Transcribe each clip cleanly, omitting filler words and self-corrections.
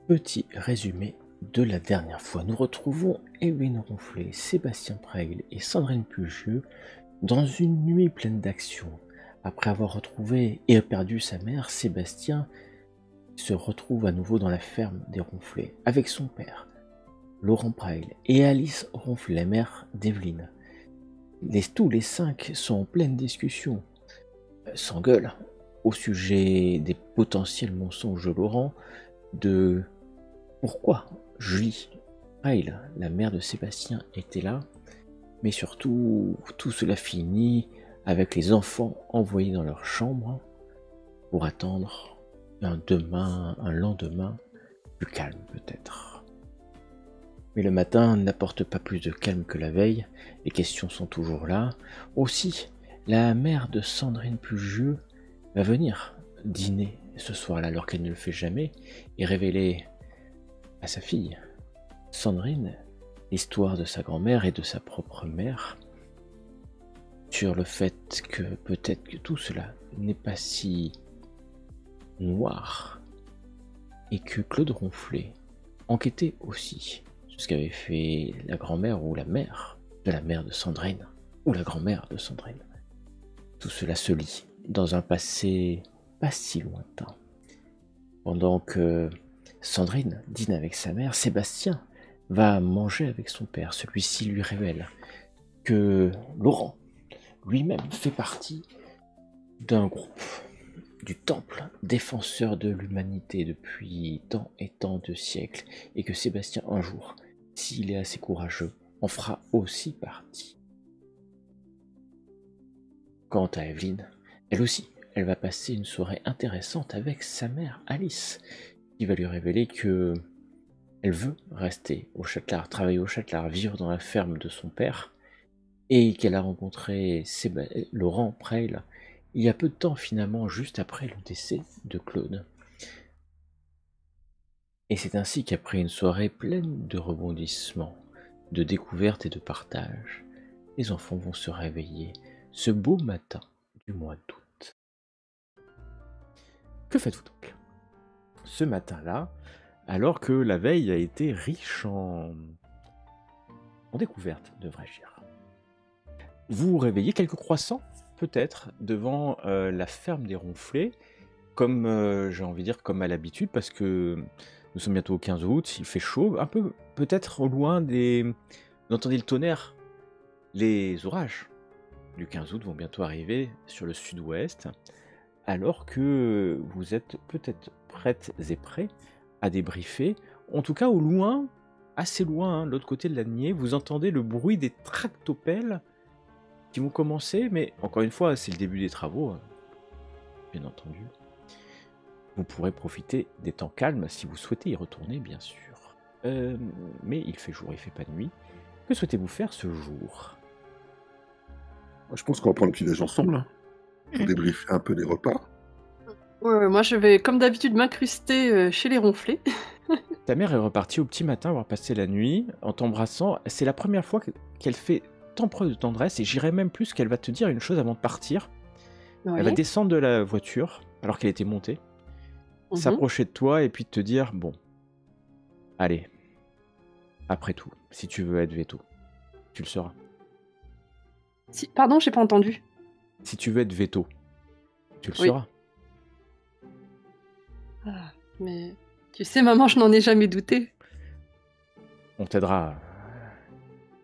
Petit résumé de la dernière fois. Nous retrouvons Ewin Ronflet, Sébastien Preil et Sandrine Pugieux dans une nuit pleine d'action. Après avoir retrouvé et perdu sa mère, Sébastien se retrouve à nouveau dans la ferme des Ronflets avec son père, Laurent Preil, et Alice Ronflet, la mère d'Evelyne. Tous les cinq sont en pleine discussion, s'engueulent au sujet des potentiels mensonges de Laurent, de pourquoi Julie Preil, la mère de Sébastien, était là, mais surtout tout cela finit avec les enfants envoyés dans leur chambre pour attendre un lendemain plus calme peut-être. Mais le matin n'apporte pas plus de calme que la veille, les questions sont toujours là. Aussi, la mère de Sandrine Pugieux va venir dîner ce soir-là alors qu'elle ne le fait jamais et révéler à sa fille, Sandrine, l'histoire de sa grand-mère et de sa propre mère, sur le fait que peut-être que tout cela n'est pas si noir, et que Claude Ronflet enquêtait aussi sur ce qu'avait fait la grand-mère ou la mère de la mère de Sandrine, ou la grand-mère de Sandrine. Tout cela se lie dans un passé pas si lointain. Pendant que Sandrine dîne avec sa mère, Sébastien va manger avec son père. Celui-ci lui révèle que Laurent lui-même fait partie d'un groupe, du Temple défenseur de l'humanité depuis tant et tant de siècles, et que Sébastien un jour, s'il est assez courageux, en fera aussi partie. Quant à Evelyne, elle aussi, elle va passer une soirée intéressante avec sa mère Alice, qui va lui révéler que elle veut rester au Châtelard, travailler au Châtelard, vivre dans la ferme de son père, et qu'elle a rencontré Laurent Preil il y a peu de temps finalement, juste après le décès de Claude. Et c'est ainsi qu'après une soirée pleine de rebondissements, de découvertes et de partage, les enfants vont se réveiller ce beau matin du mois d'août. Que faites-vous donc ce matin-là, alors que la veille a été riche en découvertes, devrais-je dire? Vous vous réveillez quelques croissants, peut-être, devant la ferme des Ronflets, comme j'ai envie de dire comme à l'habitude, parce que nous sommes bientôt au 15 août, il fait chaud, un peu peut-être au loin vous entendez le tonnerre, les orages du 15 août vont bientôt arriver sur le sud-ouest, alors que vous êtes peut-être prêtes et prêts à débriefer. En tout cas, au loin, assez loin, de l'autre côté de la Nier, vous entendez le bruit des tractopelles qui vont commencer, mais encore une fois, c'est le début des travaux, bien entendu. Vous pourrez profiter des temps calmes si vous souhaitez y retourner, bien sûr. Mais il fait jour, il fait pas nuit. Que souhaitez-vous faire ce jour? Je pense qu'on va prendre le petit-déj ensemble, hein, pour débriefer un peu des repas. Ouais, moi je vais comme d'habitude m'incruster chez les Ronflets. Ta mère est repartie au petit matin avoir passé la nuit en t'embrassant. C'est la première fois qu'elle fait tant preuve de tendresse, et j'irais même plus qu'elle va te dire une chose avant de partir. Elle va Oui. descendre de la voiture, alors qu'elle était montée, s'approcher de toi et puis te dire, bon, allez, après tout, si tu veux être veto, tu le seras. Pardon, j'ai pas entendu. Si tu veux être veto, tu le Oui. seras. Ah, mais tu sais, maman, je n'en ai jamais douté. On t'aidera,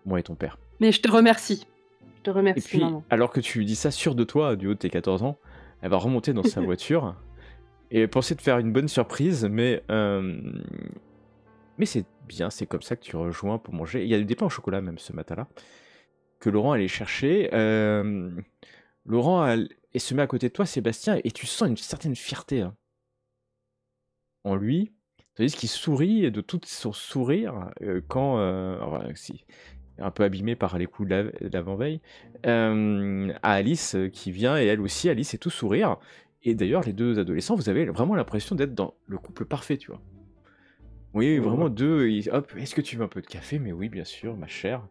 moi et ton père. Mais je te remercie. Je te Et remercie, puis, maman. alors que tu dis ça sûr de toi, du haut de tes 14 ans, elle va remonter dans sa voiture et penser te faire une bonne surprise, mais c'est bien, c'est comme ça que tu rejoins pour manger. Il y a des pains au chocolat même ce matin-là, que Laurent allait chercher. Laurent et se met à côté de toi, Sébastien, et tu sens une certaine fierté, hein, en lui, tandis qu'il sourit de tout son sourire quand, si, un peu abîmé par les coups de l'avant-veille, à Alice qui vient, et elle aussi, Alice est tout sourire. Et d'ailleurs, les deux adolescents, vous avez vraiment l'impression d'être dans le couple parfait, tu vois. Oui, vraiment deux, hop, est-ce que tu veux un peu de café? Mais oui, bien sûr, ma chère.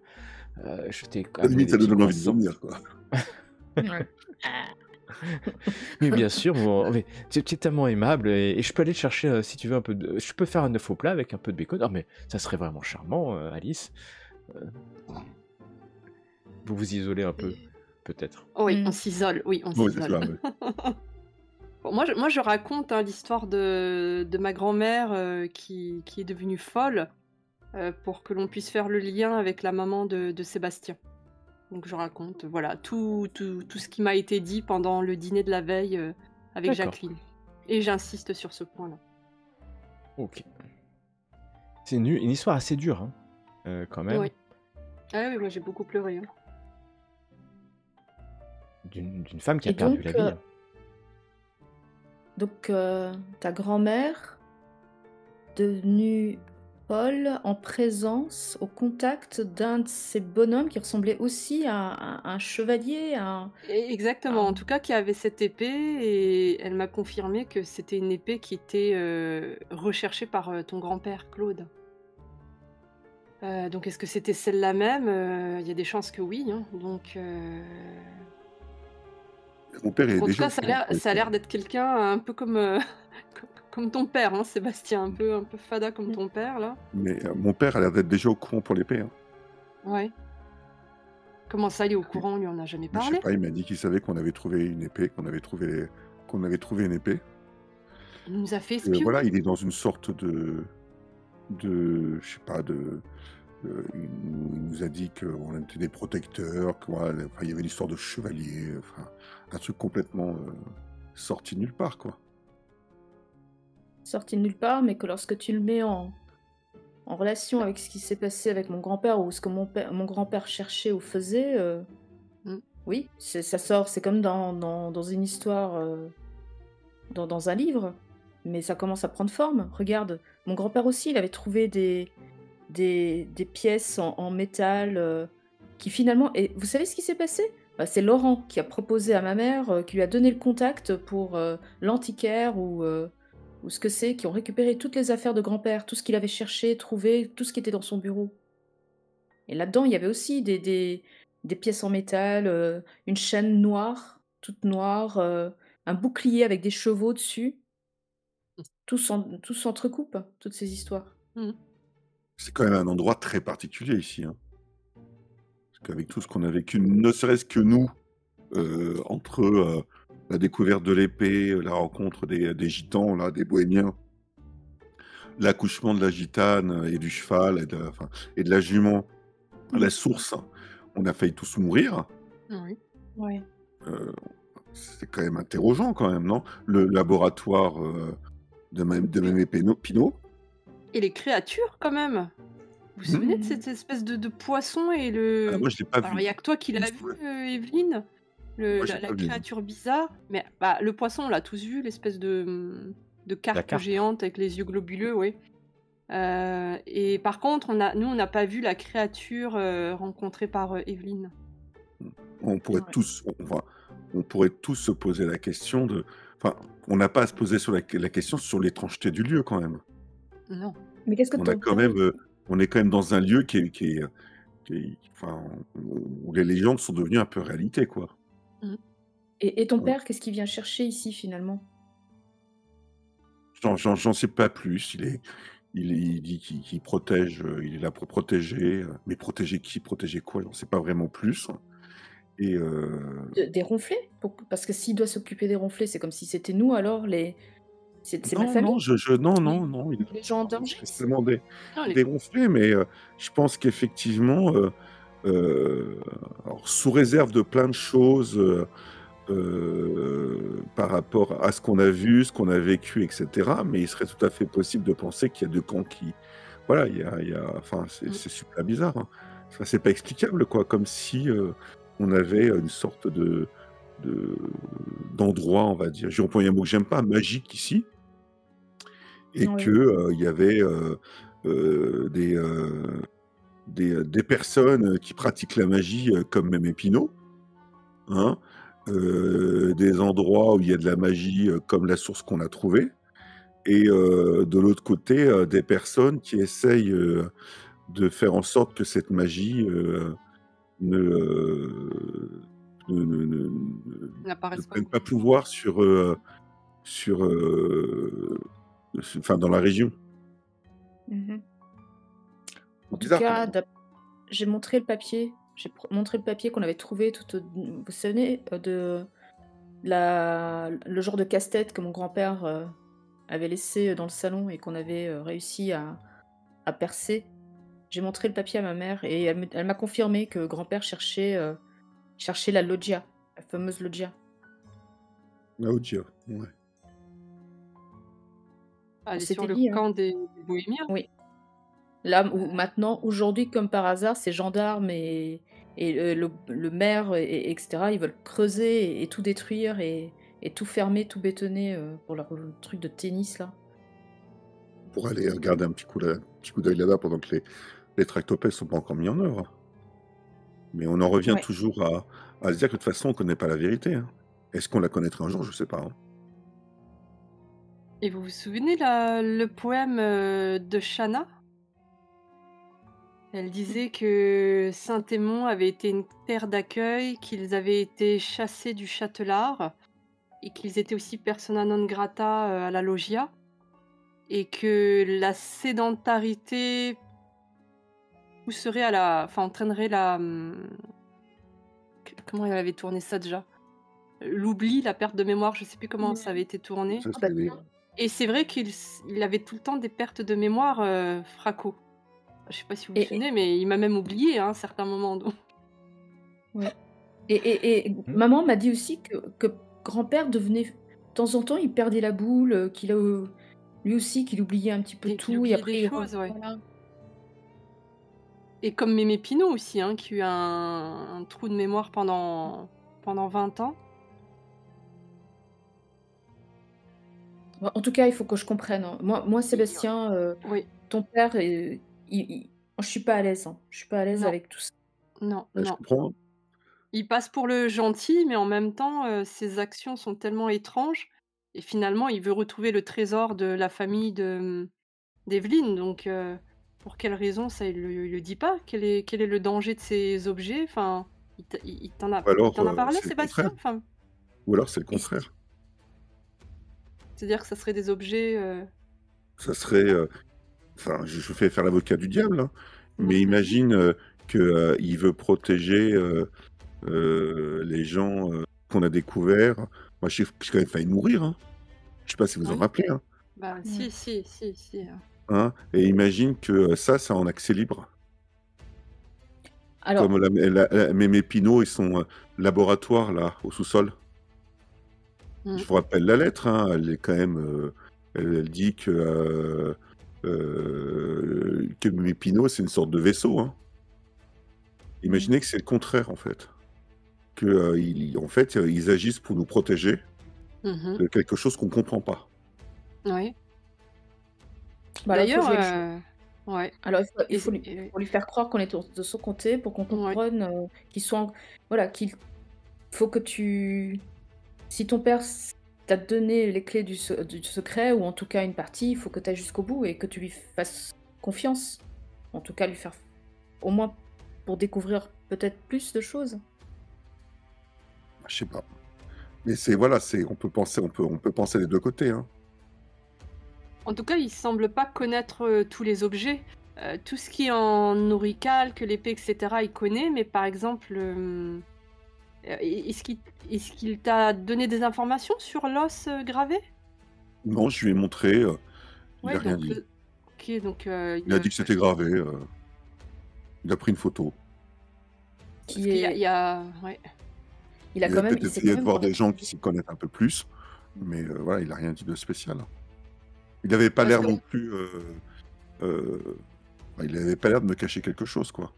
Je t'ai À la amené limite, des ça petits donne envie de croissants. vomir, quoi. Ouais. Mais bien sûr, mais tu es tellement aimable et je peux aller te chercher, si tu veux un peu de je peux faire un œuf au plat avec un peu de bacon. Ah mais ça serait vraiment charmant, Alice. Heu, vous vous isolez un peu, peut-être? Oui, on Mmh. s'isole, oui, on Oui, c'est s'isole. ça, ouais. Bon, moi je raconte, hein, l'histoire de ma grand-mère, qui est devenue folle, pour que l'on puisse faire le lien avec la maman de Sébastien. Donc je raconte, voilà, tout ce qui m'a été dit pendant le dîner de la veille, avec D'accord, Jacqueline et j'insiste sur ce point-là. OK. C'est une histoire assez dure, hein, quand même, Oui. Ah oui, moi j'ai beaucoup pleuré, hein. d'une femme qui a Et perdu la vie, hein. ta grand-mère devenue folle en présence, au contact d'un de ces bonhommes qui ressemblait aussi à un chevalier, Exactement, en un tout cas qui avait cette épée et elle m'a confirmé que c'était une épée qui était, recherchée par, ton grand-père Claude. Donc est-ce que c'était celle-là même? Il y a des chances que oui, hein, donc Mon père est en tout déjà au cas courant pour les ça a faits, l'air hein. d'être quelqu'un un peu comme, comme ton père, hein, Sébastien, un peu fada comme ton père là. Mais mon père a l'air d'être déjà au courant pour l'épée, hein. Ouais. Comment ça, il est au courant? On lui en a jamais Mais je sais parlé? pas, il m'a dit qu'il savait qu'on avait trouvé une épée, qu'on avait trouvé une épée. Il nous a fait Voilà, espionner. il est dans une sorte de je sais pas, il nous a dit qu'on était des protecteurs, que voilà, enfin, il y avait une histoire de chevalier, enfin, un truc complètement, sorti de nulle part, quoi. sorti de nulle part, mais que lorsque tu le mets en relation avec ce qui s'est passé avec mon grand-père ou ce que mon grand-père cherchait ou faisait, Mmh. oui, ça sort, c'est comme dans une histoire, dans un livre, mais ça commence à prendre forme. Regarde, mon grand-père aussi, il avait trouvé des pièces en métal, qui finalement et vous savez ce qui s'est passé? Bah, c'est Laurent qui a proposé à ma mère, qui lui a donné le contact pour, l'antiquaire ou ce que c'est, qui ont récupéré toutes les affaires de grand-père, tout ce qu'il avait cherché, trouvé, tout ce qui était dans son bureau. Et là-dedans, il y avait aussi des pièces en métal, une chaîne noire, toute noire, un bouclier avec des chevaux dessus. Tout s'entrecoupe, toutes ces histoires. Mmh. C'est quand même un endroit très particulier ici, hein. Parce qu'avec tout ce qu'on a vécu, ne serait-ce que nous, entre, la découverte de l'épée, la rencontre des gitans là, des bohémiens, l'accouchement de la gitane et du cheval et de la jument à la source, on a failli tous mourir. Oui. Ouais. Heu, c'est quand même interrogeant quand même, non? Le laboratoire, de Oui. Mémé Pinot. Et les créatures quand même! Vous vous souvenez de Mmh. cette espèce de poisson et Ah le moi je l'ai pas alors vu. il y a que toi qui l'as vu, Ouais. Evelyne? Moi j'ai La pas vu, non. créature bizarre, mais bah, le poisson on l'a tous vu, l'espèce de La carpe carpe. géante avec les yeux globuleux, oui. Et par contre on n'a pas vu la créature, rencontrée par, Evelyne. On pourrait Ouais. tous on pourrait tous se poser la question de enfin, on n'a pas à se poser sur la question sur l'étrangeté du lieu quand même. Non. Mais qu'est-ce que On a ton quand père même, on est quand même dans un lieu enfin, où les légendes sont devenues un peu réalité, quoi. Mmh. et ton Mmh. père, qu'est-ce qu'il vient chercher ici finalement? J'en sais pas plus. Il dit qu'il protège, il est là pour protéger, mais protéger qui? Protéger quoi? J'en sais pas vraiment plus et Des ronflets? Parce que s'il doit s'occuper des ronflets, c'est comme si c'était nous alors c'est ma non, famille? non, non, Les non, non, il a les gens en pas danger? spécialement Non les dégonflé, mais je pense qu'effectivement, alors sous réserve de plein de choses, par rapport à ce qu'on a vu, ce qu'on a vécu et cetera, mais il serait tout à fait possible de penser qu'il y a 2 camps qui voilà, il y a enfin, mmh. c'est super bizarre, hein. Enfin, c'est pas explicable, quoi, comme si, on avait une sorte de d'endroit, on va dire, j'ai employé un mot que j'aime pas, magique ici et que, Oui. il y avait, heu, des, heu, des personnes, qui pratiquent la magie, comme Mémé Pinot, hein, des endroits où il y a de la magie, comme la source qu'on a trouvée et de l'autre côté, des personnes qui essayent, de faire en sorte que cette magie, ne, N'apparaissent pas. prennent pas pouvoir sur, enfin, dans la région. Mhm. En tout Bizarre quand cas, même. j'ai montré le papier. Montré le papier qu'on avait trouvé vous savez, le genre de casse-tête que mon grand-père avait laissé dans le salon et qu'on avait réussi à percer. J'ai montré le papier à ma mère et elle m'a confirmé que grand-père cherchait la loggia, la fameuse loggia. La Ouija, ouais. Elle On est sur s'était le dit, hein. camp des Bohémiens. Oui. Là, où Euh, maintenant, aujourd'hui, comme par hasard, ces gendarmes et le maire, etc., ils veulent creuser et tout détruire et tout fermer, tout bétonner pour leur truc de tennis, là. Pour aller regarder un petit coup d'œil là-bas pendant que les tractopelles sont pas encore mis en œuvre. Mais on en revient Ouais. toujours à se dire que de toute façon, on connaît pas la vérité, hein. Est-ce qu'on la connaîtra un jour? Je sais pas, hein. Et vous vous souvenez le poème de Chana? Elle disait que Saint-Émond avait été une terre d'accueil, qu'ils avaient été chassés du Châtelard et qu'ils étaient aussi persona non grata à la loggia, et que la sédentarité pousserait entraînerait comment elle avait tourné ça déjà? L'oubli, la perte de mémoire, je sais plus comment ça avait été tourné. Ça, Ah c'est bah, Et c'est vrai qu'il avait tout le temps des pertes de mémoire, Fraco. Je sais pas si vous vous et, souvenez, mais il m'a même oublié à un certain moment. Donc. ouais. Et maman m'a dit aussi que grand-père devenait... De temps en temps, il perdait la boule, lui aussi, qu'il oubliait un petit peu Et qu'il tout, et oubliait après des il choses, ouais. voilà. Et comme Mémé Pinot aussi, hein, qui a eu un trou de mémoire pendant 20 ans. En tout cas, il faut que je comprenne, hein. Moi Sébastien, Oui, ton père, je suis pas à l'aise, hein. Je suis pas à l'aise non, avec tout ça. non, je non. comprends. Il passe pour le gentil, mais en même temps, ses actions sont tellement étranges. Et finalement, il veut retrouver le trésor de la famille d'Evelyne. Donc, pour quelle raison, ça, il le dit pas? Quel est le danger de ces objets? Enfin, il t'en a, Ou il alors, t'en a parlé, c'est le Sébastien? contraire. Enfin, Ou alors, c'est le Et si- contraire. c'est-à-dire que ça serait des objets. Ça serait, enfin, je fais faire l'avocat du diable, hein, mais Mhm, mhm. imagine que il veut protéger les gens qu'on a découverts. Moi, j'ai quand même failli mourir, hein. Je sais pas si vous en Oui. rappelez, hein. Bah, Ouais. si. Hein, et imagine que ça en accès libre. Alors, Comme Mémé Pinot et son laboratoire, là, au sous-sol. Je Mhm. vous rappelle la lettre, hein, elle est quand même, elle dit que Mémé Pinot, c'est une sorte de vaisseau, hein. Imaginez que c'est le contraire, en fait. Que, en fait, ils agissent pour nous protéger Mhm. de quelque chose qu'on comprend pas. Oui. bah alors, il faut D'ailleurs, jouer le jeu. ouais. Alors, il Et, faut lui faire croire qu'on est de son côté pour qu'on ouais. comprenne voilà, qu'il faut que si ton père t'a donné les clés du secret, ou en tout cas une partie, il faut que tu ailles jusqu'au bout et que tu lui fasses confiance. En tout cas, lui faire au moins pour découvrir peut-être plus de choses. Je sais pas. Mais c'est voilà, on peut penser des deux côtés, hein. En tout cas, il semble pas connaître tous les objets. Tout ce qui est en auricalque, l'épée, etc., il connaît, mais par exemple, est-ce qu'il t'a donné des informations sur l'os gravé? Non, je lui ai montré, il Ouais, a rien donc, dit. ok, donc Il a dit que c'était gravé, il a pris une photo. parce Qui qu'il y a, est, il y a- ouais. il a Il quand a même, peut-être il s'est essayé quand de même voir des gens renseigné. qui s'y connaissent un peu plus, mais voilà, il a rien dit de spécial. Il n'avait pas Parce l'air que non plus, il avait pas l'air de me cacher quelque chose, quoi.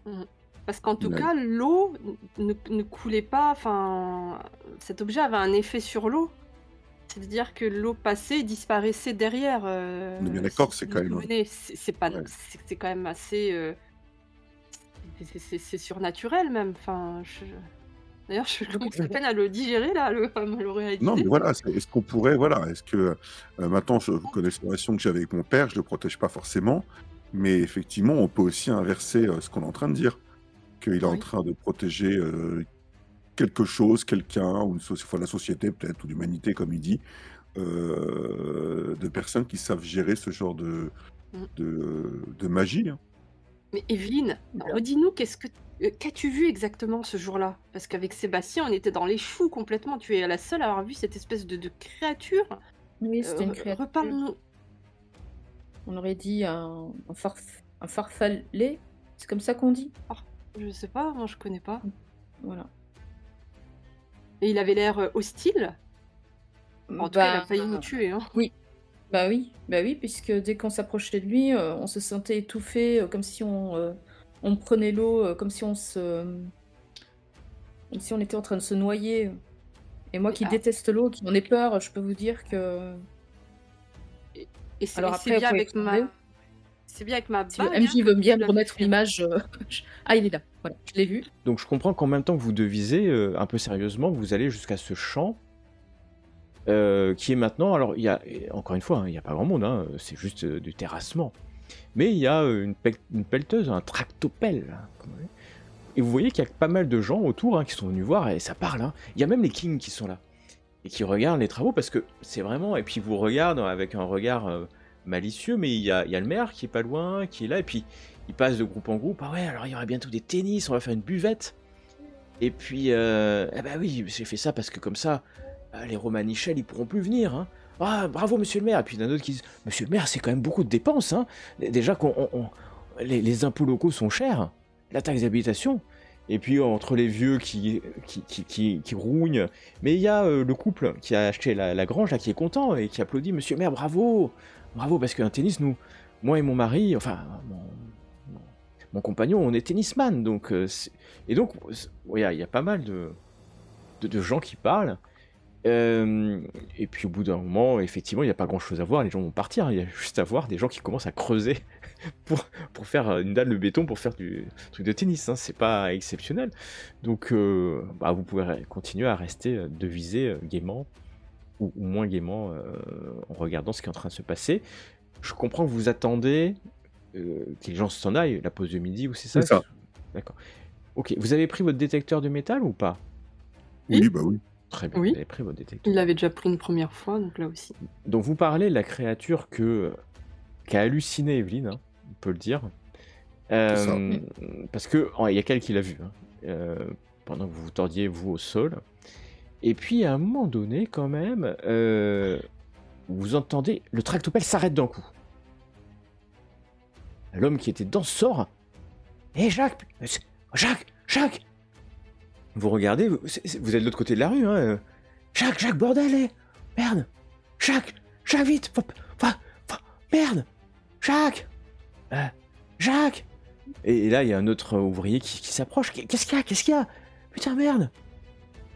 Mhm. Parce qu'en tout Il a cas, l'eau ne coulait pas. Enfin, cet objet avait un effet sur l'eau. C'est-à-dire que l'eau passait et disparaissait derrière. on est bien Si d'accord, c'est vous quand vous même, souvenez, c'est pas, ouais. c'est quand même assez. C'est surnaturel même. Enfin, d'ailleurs, je commence à peine à le digérer là, à me le Non, mais réaliser. voilà, est-ce qu'on pourrait, voilà, est-ce que maintenant, vous connaissez la relation que j'ai avec mon père, je le protège pas forcément, mais effectivement, on peut aussi inverser ce qu'on est en train de dire, qu'il est en Oui. train de protéger quelque chose, quelqu'un, ou enfin, la société peut-être, ou l'humanité, comme il dit, de personnes qui savent gérer ce genre Mm. de magie, hein. Mais Evelyne, redis-nous, qu'as-tu vu exactement ce jour-là? Parce qu'avec Sébastien, on était dans les choux complètement. Tu es la seule à avoir vu cette espèce de créature. Oui, c'était une créature. Reparle-nous. On aurait dit un farfalet. C'est comme ça qu'on dit. Je sais pas, moi je connais pas. Voilà. Et il avait l'air hostile. En tout cas, il a failli nous tuer. Hein. Bah oui, puisque dès qu'on s'approchait de lui, on se sentait étouffé, comme si on prenait l'eau, comme si on était en train de se noyer. Et moi qui déteste l'eau, qui en ai peur, je peux vous dire que... Et c'est Alors après, bien vous avec pouvez ma... C'est bien avec ma Si le bague. MJ veut bien tu me l'as remettre fait. l'image... Ah, il est là. Voilà, je l'ai vu. Donc je comprends qu'en même temps que vous devisez, un peu sérieusement, vous allez jusqu'à ce champ qui est maintenant... Alors, il y a, encore une fois, hein, il n'y a pas grand monde, hein, c'est juste du terrassement. Mais il y a une pelleteuse, un tractopelle. Hein, comme on dit. Et vous voyez qu'il y a pas mal de gens autour hein, qui sont venus voir et ça parle. Hein. Il y a même les kings qui sont là et qui regardent les travaux parce que c'est vraiment... Et puis vous regardent avec un regard malicieux, mais il y a le maire qui est pas loin, qui est là, et puis il passe de groupe en groupe. Ah ouais, alors il y aura bientôt des tennis, on va faire une buvette. Et puis, ah bah oui, j'ai fait ça parce que comme ça, les Romanichels, ils pourront plus venir. Hein. Ah, bravo, monsieur le maire. Et puis d'un autre qui dit, monsieur le maire, c'est quand même beaucoup de dépenses. Hein. Déjà, les impôts locaux sont chers, la taxe d'habitation. Et puis entre les vieux qui rougnent. Mais il y a le couple qui a acheté la grange, là, qui est content et qui applaudit, monsieur le maire, bravo. Bravo, parce qu'un tennis, moi et mon mari, enfin, mon compagnon, on est tennisman. Donc, et donc, il y a pas mal de gens qui parlent. Et puis au bout d'un moment, effectivement, il n'y a pas grand chose à voir, les gens vont partir, il y a juste à voir des gens qui commencent à creuser pour faire une dalle de béton pour faire du truc de tennis, hein. C'est pas exceptionnel. Donc vous pouvez continuer à rester deviser gaiement ou moins gaiement en regardant ce qui est en train de se passer. Je comprends que vous attendez que les gens s'en aillent, la pause de midi, ou c'est ça? C'est ça. D'accord. Ok, vous avez pris votre détecteur de métal ou pas? Oui, bah oui. Très bien, Oui. vous avez pris votre détecteur. Il l'avait déjà pris une première fois, donc là aussi. Donc vous parlez de la créature qui a halluciné Evelyne, hein, on peut le dire. ça. Parce que il y a quelqu'un qui l'a vu, hein, pendant que vous vous tordiez vous au sol. Et puis à un moment donné, quand même, vous entendez le tractopelle s'arrête d'un coup. L'homme qui était dedans sort. Hé Jacques, Jacques. Vous regardez, vous êtes de l'autre côté de la rue, hein. Jacques, bordel, merde. Jacques, vite, merde. Jacques. Et là, il y a un autre ouvrier qui s'approche. Qu'est-ce qu'il y a? Putain, merde.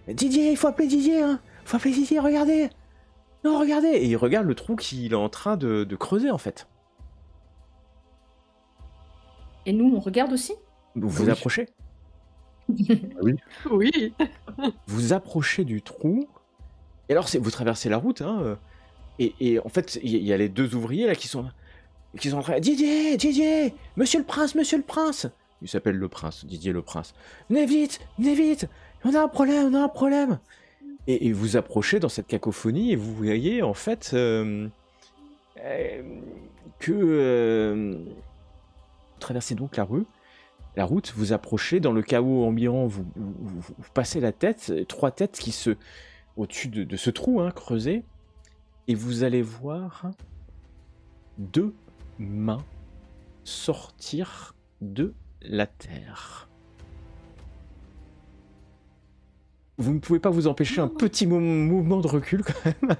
Didier, il faut appeler Didier, hein. Faut appeler Didier, regardez. Non, regardez. Et il regarde le trou qu'il est en train de creuser, en fait. Et nous, on regarde aussi? Vous vous Oui. approchez. Oui. Vous approchez du trou. Et alors, vous traversez la route, hein. Et en fait, il y a les deux ouvriers là qui sont en train. Didier, Monsieur le Prince. Il s'appelle le Prince, Didier le Prince. Venez vite. On a un problème. Et vous approchez dans cette cacophonie et vous voyez en fait que vous traversez donc la route, vous approchez dans le chaos ambiant, vous passez la tête, 3 têtes qui se au-dessus de ce trou hein, creusé, et vous allez voir 2 mains sortir de la terre. Vous ne pouvez pas vous empêcher un petit mouvement de recul quand même,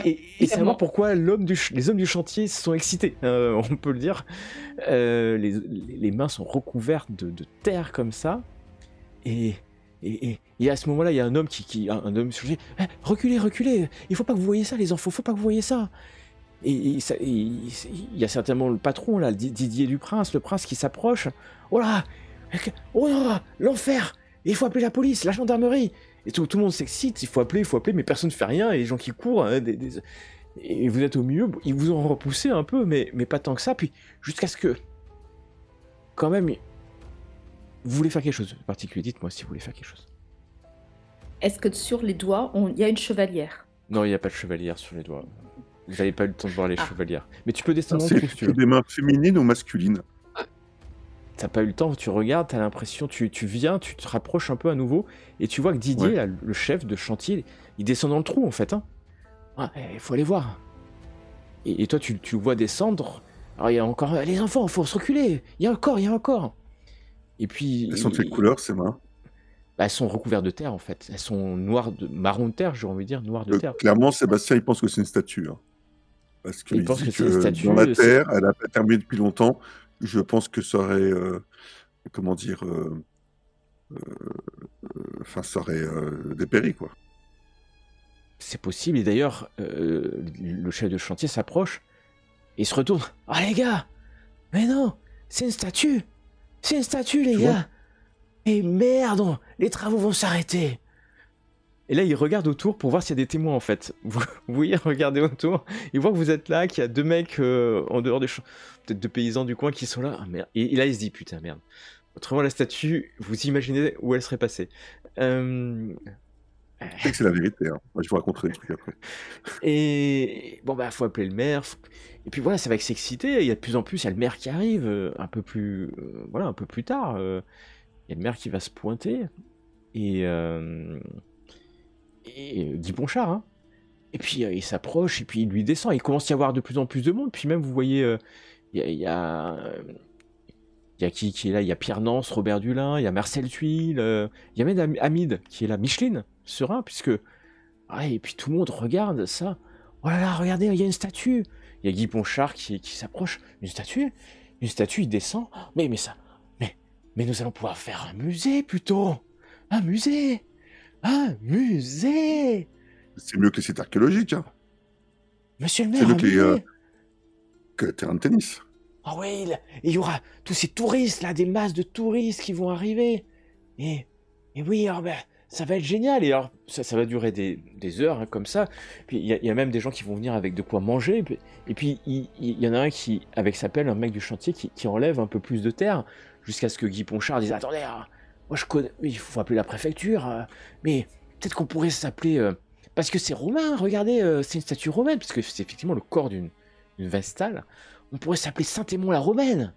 et savoir pourquoi les hommes du chantier sont excités, on peut le dire. Les mains sont recouvertes de terre comme ça, et à ce moment-là, il y a un homme un homme sur le chantier. Reculez, il faut pas que vous voyez ça, les enfants, faut pas que vous voyez ça. Et il y a certainement le patron là, Didier du Prince, le prince qui s'approche. Oh là, l'enfer. Il faut appeler la police, la gendarmerie. Et tout le monde s'excite, il faut appeler, mais personne ne fait rien, et les gens qui courent, hein, et vous êtes au milieu, ils vous ont repoussé un peu, mais pas tant que ça, puis jusqu'à ce que, quand même, vous voulez faire quelque chose de particulier, dites-moi si vous voulez faire quelque chose. est-ce que sur les doigts, il y a une chevalière? Non, il n'y a pas de chevalière sur les doigts. Vous n'avez pas eu le temps de voir les Ah, chevalières. Mais tu peux Alors, descendre en c'est dessous si tu plutôt veux. des mains féminines ou masculines? T'as pas eu le temps, tu regardes, t'as l'impression, tu viens, tu te rapproches un peu à nouveau, et tu vois que Didier, Ouais. là, le chef de chantier, il descend dans le trou en fait. Hein. Il faut aller voir. Et toi, tu le vois descendre. Alors il y a encore les enfants, faut se reculer. Il y a encore, il y a encore. Et puis Elles sont de quelle couleur, ces mains? bah, elles sont recouvertes de terre en fait. Elles sont noires marron de terre, j'ai envie de dire, noires de terre. Clairement, Sébastien, il pense que c'est une statue. Hein. Parce Il qu'il pense dit que c'est une que statue. dans la terre, elle n'a pas terminé depuis longtemps. Je pense que ça aurait, comment dire, enfin, ça aurait dépéri, quoi. C'est possible. Et d'ailleurs, le chef de chantier s'approche et il se retourne. Ah les gars, mais non, c'est une statue. C'est une statue, les Tu gars. vois? Et merde, les travaux vont s'arrêter. Et là, il regarde autour pour voir s'il y a des témoins en fait. Vous voyez, regardez autour. Il voit que vous êtes là, qu'il y a 2 mecs en dehors des champs, peut-être 2 paysans du coin qui sont là. Ah merde. Et là, il se dit putain, merde. Autrement, la statue, vous imaginez où elle serait passée. Je sais que c'est la vérité. Hein. Moi, je vous raconterai des trucs après. Et bon, bah, faut appeler le maire. Et puis voilà, ça va s'exciter. Il y a de plus en plus, il y a le maire qui arrive un peu plus, voilà, un peu plus tard. Il y a le maire qui va se pointer. Et Guy Ponchard, hein. Et puis il s'approche, et puis il lui descend. Il commence à y avoir de plus en plus de monde. Puis même, vous voyez, il y a qui est là? Il y a Pierre Nance, Robert Dulin, il y a Marcel Tuile, il y a même Hamid qui est là, Micheline, Serein, puisque. Ah, et puis tout le monde regarde ça. Oh là là, regardez, il y a une statue. Il y a Guy Ponchard qui s'approche. Une statue? Une statue, il descend. Mais ça. Mais nous allons pouvoir faire un musée plutôt. Un musée. Un musée. C'est mieux que les sites archéologiques. Hein. Monsieur le C'est maire, mieux un musée. que le terrain de tennis. Ah oui, il y aura tous ces touristes là, des masses de touristes qui vont arriver. Et oui, alors, ben, ça va être génial. Et alors, ça va durer des heures hein, comme ça. Puis il y a même des gens qui vont venir avec de quoi manger. Et puis il y en a un qui, avec sa pelle, un mec du chantier, qui enlève un peu plus de terre jusqu'à ce que Guy Ponchard dise attendez, moi je connais, il faut appeler la préfecture. Mais peut-être qu'on pourrait s'appeler parce que c'est romain. Regardez, c'est une statue romaine parce que c'est effectivement le corps d'une vestale. On pourrait s'appeler Saint-Aimon la Romaine.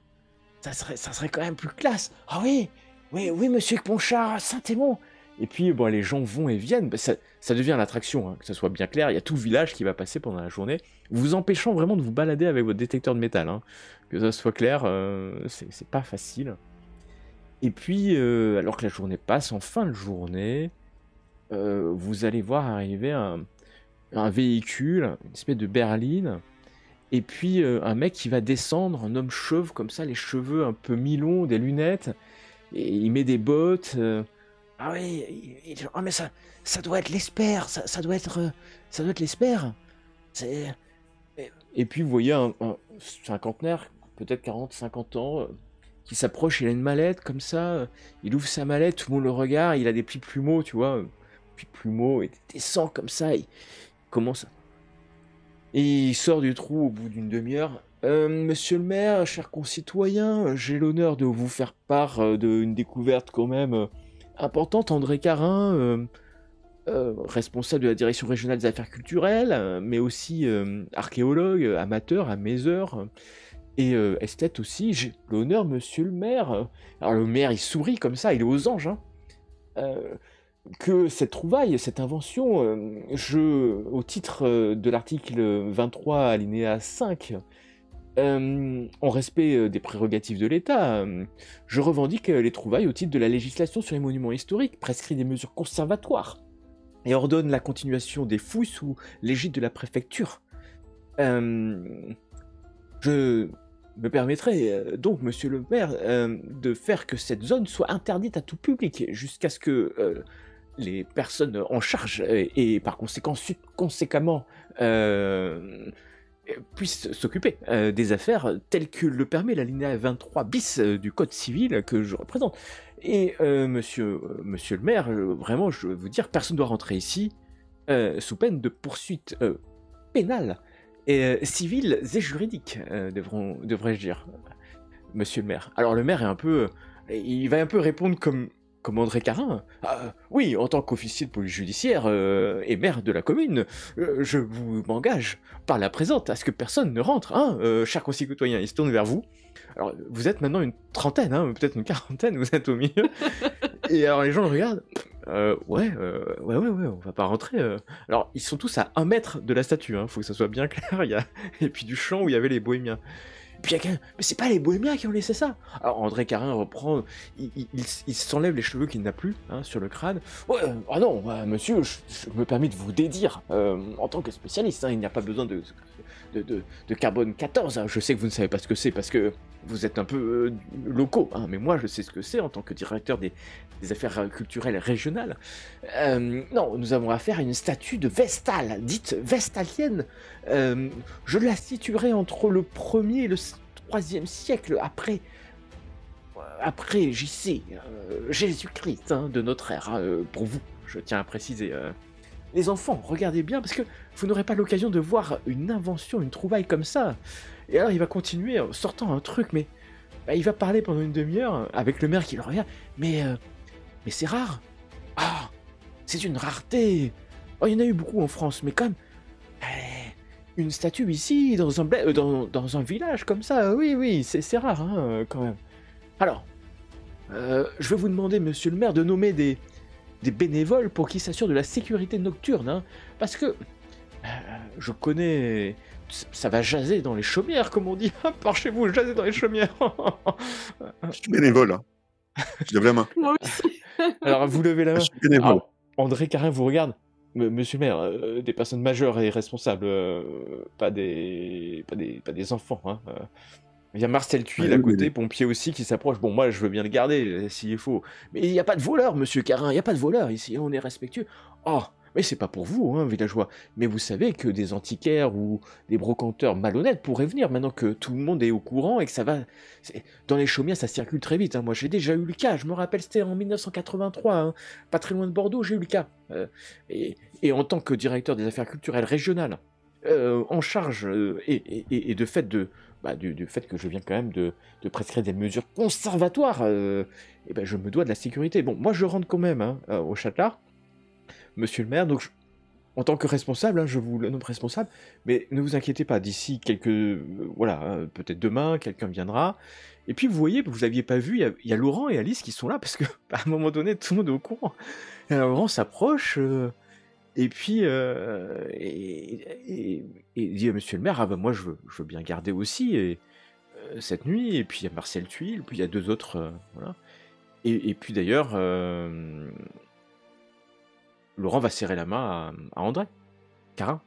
Ça serait quand même plus classe. Ah oui, monsieur Ponchard, Saint-Aimon. Et puis, bon, les gens vont et viennent. Ça devient l'attraction, hein, que ça soit bien clair. Il y a tout le village qui va passer pendant la journée, vous empêchant vraiment de vous balader avec votre détecteur de métal. Hein. Que ça soit clair, c'est pas facile. Et puis, alors que la journée passe, en fin de journée, vous allez voir arriver un véhicule, une espèce de berline. Et puis un mec qui va descendre, un homme chauve comme ça, les cheveux un peu mi-longs, des lunettes, et il met des bottes. Ah oui, oh mais ça doit être l'Esper, ça doit être l'Esper. Et puis vous voyez un cinquantenaire, peut-être 40-50 ans, qui s'approche, il a une mallette comme ça, il ouvre sa mallette, tout le monde le regarde, il a des petits plumeaux, tu vois, petits plumeaux, et descend comme ça, il commence. Et il sort du trou au bout d'une demi-heure. Monsieur le maire, chers concitoyens, j'ai l'honneur de vous faire part d'une découverte quand même importante. André Carin, responsable de la direction régionale des affaires culturelles, mais aussi archéologue, amateur à mes heures, et esthète aussi. J'ai l'honneur, monsieur le maire. Alors le maire, il sourit comme ça, il est aux anges, hein. Que cette trouvaille, cette invention, au titre de l'article 23 alinéa 5, en respect des prérogatives de l'État, je revendique les trouvailles au titre de la législation sur les monuments historiques, prescrit des mesures conservatoires et ordonne la continuation des fouilles sous l'égide de la préfecture. Je me permettrai donc, monsieur le maire, de faire que cette zone soit interdite à tout public jusqu'à ce que les personnes en charge et par conséquemment puissent s'occuper des affaires telles que le permet l'alinéa 23 bis du Code civil que je représente. Et monsieur le maire, vraiment, je veux vous dire, personne ne doit rentrer ici sous peine de poursuites pénales et civiles et juridiques, devrais-je dire, monsieur le maire. Alors le maire est il va un peu répondre comme comme André Carin. Ah, oui, en tant qu'officier de police judiciaire et maire de la commune, je vous m'engage par la présente à ce que personne ne rentre, hein, chers concitoyens. Il se tourne vers vous. Alors, vous êtes maintenant une trentaine, hein, peut-être une quarantaine, vous êtes au milieu. Et alors, les gens le regardent. Ouais, on va pas rentrer. Alors, ils sont tous à 1 mètre de la statue, hein, faut que ça soit bien clair. Et puis du champ où il y avait les bohémiens. Puis il y a quelqu'un, mais c'est pas les bohémiens qui ont laissé ça. Alors André Carin reprend, il s'enlève les cheveux qu'il n'a plus hein, sur le crâne. Ouais, ah non, monsieur, je me permets de vous dédire, en tant que spécialiste, hein, il n'y a pas besoin de carbone 14. Hein. Je sais que vous ne savez pas ce que c'est parce que vous êtes un peu locaux, hein, mais moi je sais ce que c'est en tant que directeur des affaires culturelles régionales. Non, nous avons affaire à une statue de Vestale, dite vestalienne. Je la situerai entre le 1er et le 3e siècle après JC, Jésus-Christ hein, de notre ère, pour vous, je tiens à préciser. Les enfants, regardez bien, parce que vous n'aurez pas l'occasion de voir une invention, une trouvaille comme ça. Et alors il va continuer en sortant un truc, mais il va parler pendant une demi-heure avec le maire qui le regarde. Mais c'est rare. Ah, c'est une rareté. Oh, il y en a eu beaucoup en France, mais comme une statue ici, dans un village comme ça, oui, c'est rare, hein, quand même. Alors, je vais vous demander, monsieur le maire, de nommer des bénévoles pour qu'ils s'assurent de la sécurité nocturne, hein, parce que je connais... Ça va jaser dans les chaumières, comme on dit. Par chez vous, jaser dans les chaumières. Je suis bénévole. Hein. Je lève la main. Moi aussi. Alors, vous levez la main. Je suis bénévole. Alors, André Carin vous regarde. Monsieur le maire, des personnes majeures et responsables, pas des enfants. Hein. Il y a Marcel Tuile à côté, pompier aussi, qui s'approche. Bon, moi, je veux bien le garder, s'il est faux. Mais il n'y a pas de voleur, monsieur Carin, il n'y a pas de voleur ici, on est respectueux. Oh, mais c'est pas pour vous, hein, villageois. Mais vous savez que des antiquaires ou des brocanteurs malhonnêtes pourraient venir, maintenant que tout le monde est au courant et que ça va... Dans les chaumières, ça circule très vite. Hein. Moi, j'ai déjà eu le cas, je me rappelle, c'était en 1983, hein. Pas très loin de Bordeaux, j'ai eu le cas. Et en tant que directeur des affaires culturelles régionales, en charge, et de fait du fait que je viens quand même de prescrire des mesures conservatoires, je me dois de la sécurité. Bon, moi je rentre quand même hein, au Châtelard, monsieur le maire, donc en tant que responsable, hein, je vous le nomme responsable, mais ne vous inquiétez pas, d'ici peut-être demain, quelqu'un viendra. Et puis vous voyez, vous n'aviez pas vu, il y a Laurent et Alice qui sont là, parce qu'à un moment donné, tout le monde est au courant. Et alors, Laurent s'approche... Et puis, il dit à monsieur le maire, moi je veux bien garder aussi cette nuit, et puis il y a Marcel Tuile, puis il y a 2 autres, voilà. Et puis d'ailleurs, Laurent va serrer la main à André Carin.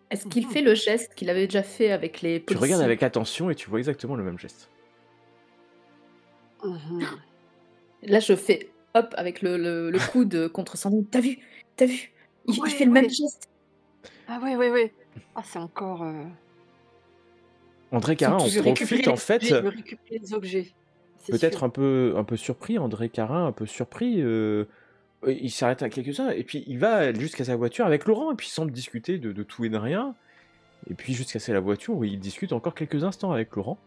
Est-ce qu'il fait le geste qu'il avait déjà fait avec les policiers? Tu regardes avec attention et tu vois exactement le même geste. Là, je fais hop avec le coude contre Sandrine. T'as vu? Il Ouais, fait le même ouais. geste. Ah ouais. Ah, c'est encore... André Carin en tous profite en fait, Je veux récupérer les objets. C'est peut-être sûr. un peu surpris, André Carin un peu surpris, il s'arrête à quelques-uns, et puis il va jusqu'à sa voiture avec Laurent, et puis il semble discuter de tout et de rien, et puis jusqu'à la voiture où il discute encore quelques instants avec Laurent,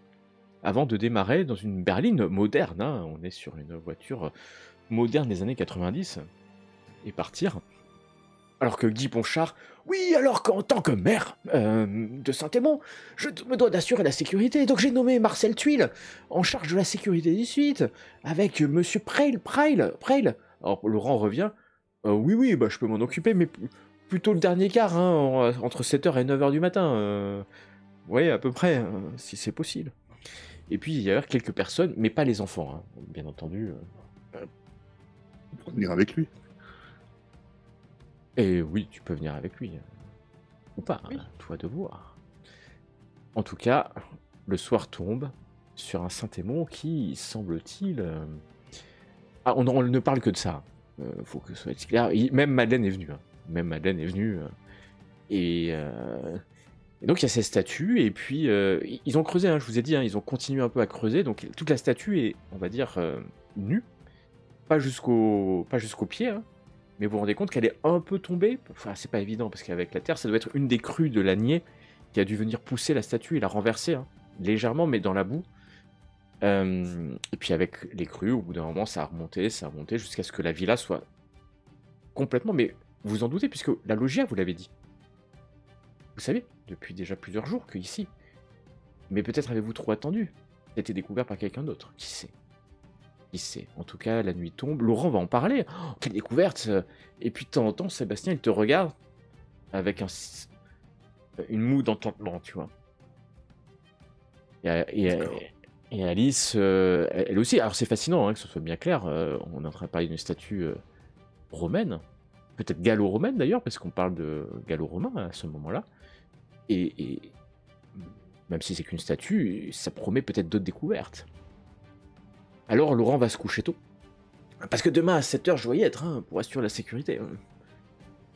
avant de démarrer dans une berline moderne, hein, on est sur une voiture moderne des années 90, et partir. Alors que Guy Ponchard, oui, alors qu'en tant que maire de Saint-Émond, je me dois d'assurer la sécurité, donc j'ai nommé Marcel Tuile en charge de la sécurité du suite, avec monsieur Preil. Alors Laurent revient, oui, je peux m'en occuper, mais plutôt le dernier quart, hein, entre 7h et 9h du matin, oui, à peu près, si c'est possible. Et puis il y a quelques personnes, mais pas les enfants, hein, bien entendu. On peut venir avec lui. Et oui, tu peux venir avec lui. Ou pas, Oui. toi de voir. En tout cas, le soir tombe sur un Saint-Émond qui, semble-t-il... on ne parle que de ça. Faut que ce soit clair. Même Madeleine est venue. Et donc il y a ces statues, et puis ils ont creusé, hein, je vous ai dit, hein, ils ont continué un peu à creuser, donc toute la statue est, on va dire, nue. Pas jusqu'au pied, hein. Mais vous vous rendez compte qu'elle est un peu tombée. Enfin, c'est pas évident, parce qu'avec la terre, ça doit être une des crues de l'Anier qui a dû venir pousser la statue et la renverser, hein, légèrement, mais dans la boue. Et puis avec les crues, au bout d'un moment, ça a remonté jusqu'à ce que la villa soit complètement. Mais vous vous en doutez, puisque la loggia, vous l'avez dit. Vous savez, depuis déjà plusieurs jours, que ici. Mais peut-être avez-vous trop attendu. C'était découvert par quelqu'un d'autre. Qui sait? Qui sait? En tout cas, la nuit tombe. Laurent va en parler. Oh, quelle découverte! Et puis de temps en temps, Sébastien, il te regarde avec une moue d'entendement, tu vois. D'accord. Et Alice, elle aussi. Alors c'est fascinant, hein, que ce soit bien clair. On est en train de parler d'une statue romaine. Peut-être gallo-romaine d'ailleurs, parce qu'on parle de gallo-romain à ce moment-là. Et même si c'est qu'une statue, ça promet peut-être d'autres découvertes. Alors Laurent va se coucher tôt. Parce que demain à 7h, je dois y être, hein, pour assurer la sécurité.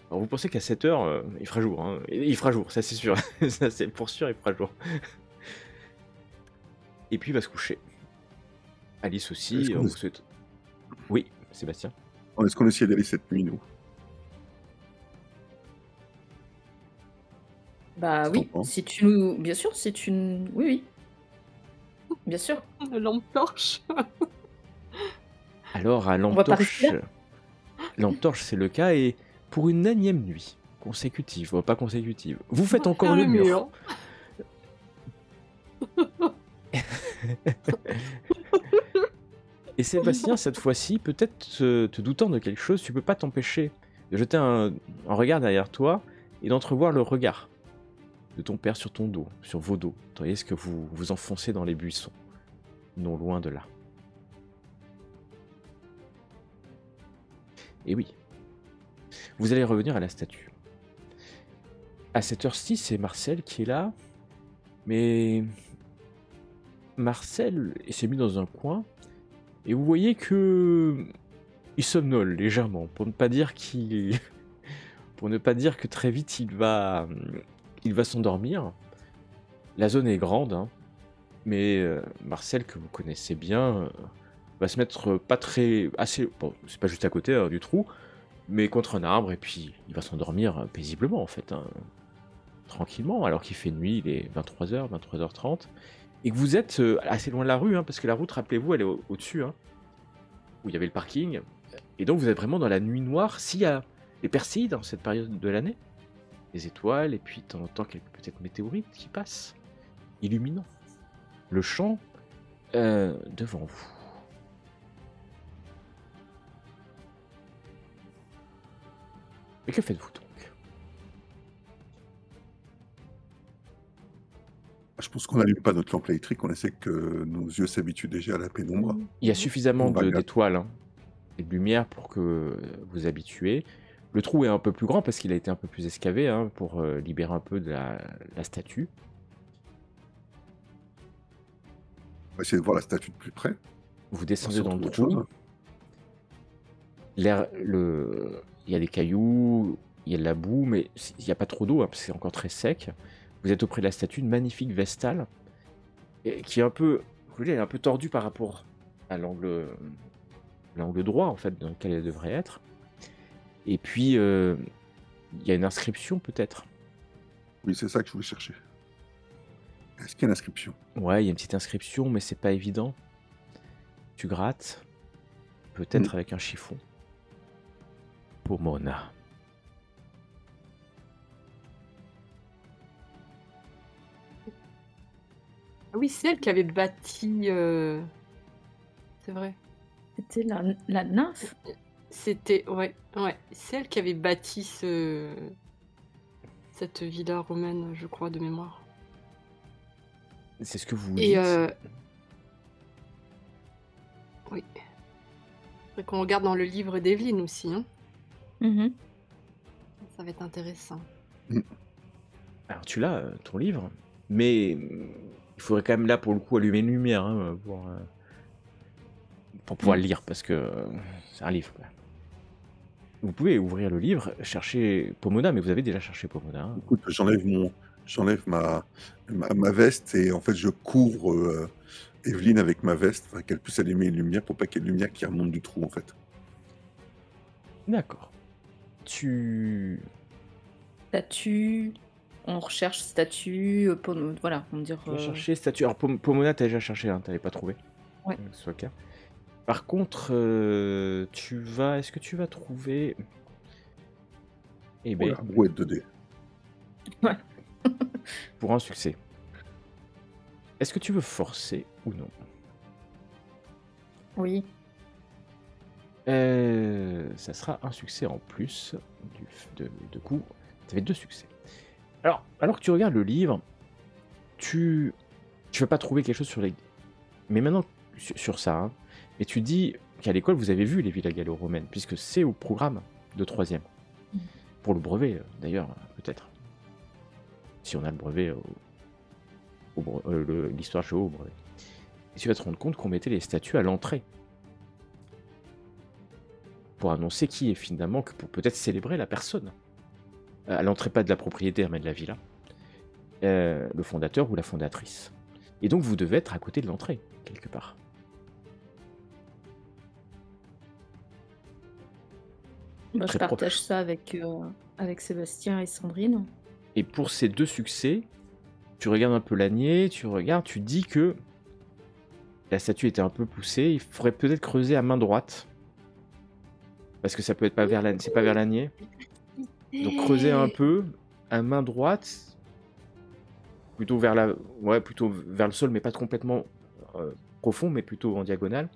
Alors vous pensez qu'à 7h, il fera jour. Hein. Il fera jour, ça c'est sûr. Ça c'est pour sûr, il fera jour. Et puis il va se coucher. Alice Est-ce aussi, qu'on on est... vous souhaite... Oui, Sébastien. est-ce qu'on essaie d'aller cette nuit, nous? Bah Qu'est-ce que t'en oui, penses? si tu nous... Bien sûr, si tu... Oui, oui, bien sûr. Lampe torche. Alors à On lampe va pas rester torche... là. Lampe torche, c'est le cas, et pour une énième nuit consécutive, pas consécutive, vous On faites va encore faire le le mur. mur. Et Sébastien, cette fois-ci, peut-être te doutant de quelque chose, tu peux pas t'empêcher de jeter un regard derrière toi et d'entrevoir le regard de ton père sur ton dos, sur vos dos. Vous voyez ce que vous vous enfoncez dans les buissons, non loin de là. Et oui, vous allez revenir à la statue. À cette heure-ci, c'est Marcel qui est là, mais Marcel s'est mis dans un coin, et vous voyez que il somnole légèrement, pour ne pas dire que très vite il va s'endormir. La zone est grande, hein, mais Marcel, que vous connaissez bien, va se mettre pas très... Bon, c'est pas juste à côté du trou, mais contre un arbre, et puis il va s'endormir paisiblement, en fait, hein, tranquillement, alors qu'il fait nuit, il est 23h, 23h30, et que vous êtes assez loin de la rue, hein, parce que la route, rappelez-vous, elle est au-dessus, hein, où il y avait le parking, et donc vous êtes vraiment dans la nuit noire. S'il y a des perséides dans cette période de l'année, des étoiles, et puis de temps en temps quelques peut-être météorites qui passent, illuminant le champ devant vous. Et que faites-vous donc? Je pense qu'on n'allume pas notre lampe électrique, on essaie que nos yeux s'habituent déjà à la pénombre. Il y a suffisamment On va regarder. d'étoiles, hein, et de lumière pour que vous habituez. Le trou est un peu plus grand parce qu'il a été un peu plus escavé, hein, pour libérer un peu de la statue. On va essayer de voir la statue de plus près. Vous voir descendez si on dans le trouve autre trou. chose. Il y a des cailloux, il y a de la boue, mais il n'y a pas trop d'eau, hein, parce que c'est encore très sec. Vous êtes auprès de la statue, une magnifique vestale, qui est un peu, vous voyez, elle est un peu tordue par rapport à l'angle droit, en fait, dans lequel elle devrait être. Et puis, il y a une inscription, peut-être. Oui, c'est ça que je voulais chercher. Est-ce qu'il y a une inscription? Ouais, il y a une petite inscription, mais c'est pas évident. Tu grattes, peut-être avec un chiffon. Pomona. Ah oui, c'est elle qui avait bâti. C'est vrai. C'était la nymphe. C'était. Ouais. C'est elle qui avait bâti cette villa romaine, je crois, de mémoire. C'est ce que vous Et dites. oui. Faudrait qu'on regarde dans le livre d'Evelyne aussi. Hein. Mhm. Ça va être intéressant. Alors tu l'as, ton livre, mais il faudrait quand même là pour le coup allumer une lumière, hein, pour pouvoir le lire, parce que c'est un livre, quoi. Vous pouvez ouvrir le livre, chercher Pomona, mais vous avez déjà cherché Pomona, hein. Écoute, j'enlève ma veste et en fait je couvre Evelyne avec ma veste, afin qu'elle puisse allumer une lumière pour pas qu'il y ait de lumière qui remonte du trou en fait. D'accord. Statue. On recherche statue. Voilà, on va dire. Tu vas chercher statue. Alors Pomona, t'as déjà cherché, hein, t'avais pas trouvé. Ouais. que ce soit clair. Par contre, est-ce que tu vas trouver... Eh Oh ben, la brouette de dés. Ouais. pour un succès. Est-ce que tu veux forcer ou non? Oui. Ça sera un succès en plus. De coup, tu avais 2 succès. Alors que tu regardes le livre, tu vas pas trouver quelque chose sur les... Mais maintenant, sur ça, hein, et tu dis qu'à l'école, vous avez vu les villas gallo-romaines, puisque c'est au programme de 3e. Pour le brevet, d'ailleurs, peut-être. Si on a le brevet, l'histoire géo au brevet. Et tu vas te rendre compte qu'on mettait les statues à l'entrée. Pour annoncer qui est finalement, que pour peut-être célébrer la personne. À l'entrée pas de la propriétaire, mais de la villa. Le fondateur ou la fondatrice. Et donc vous devez être à côté de l'entrée, quelque part. Moi, je Très partage proche. ça avec Sébastien et Sandrine. Et pour ces 2 succès, tu regardes un peu l'ânier, tu dis que la statue était un peu poussée, il faudrait peut-être creuser à main droite. Parce que ça peut être pas vers c'est pas vers l'ânier. Donc creuser un peu à main droite, plutôt vers le sol, mais pas complètement profond, mais plutôt en diagonale,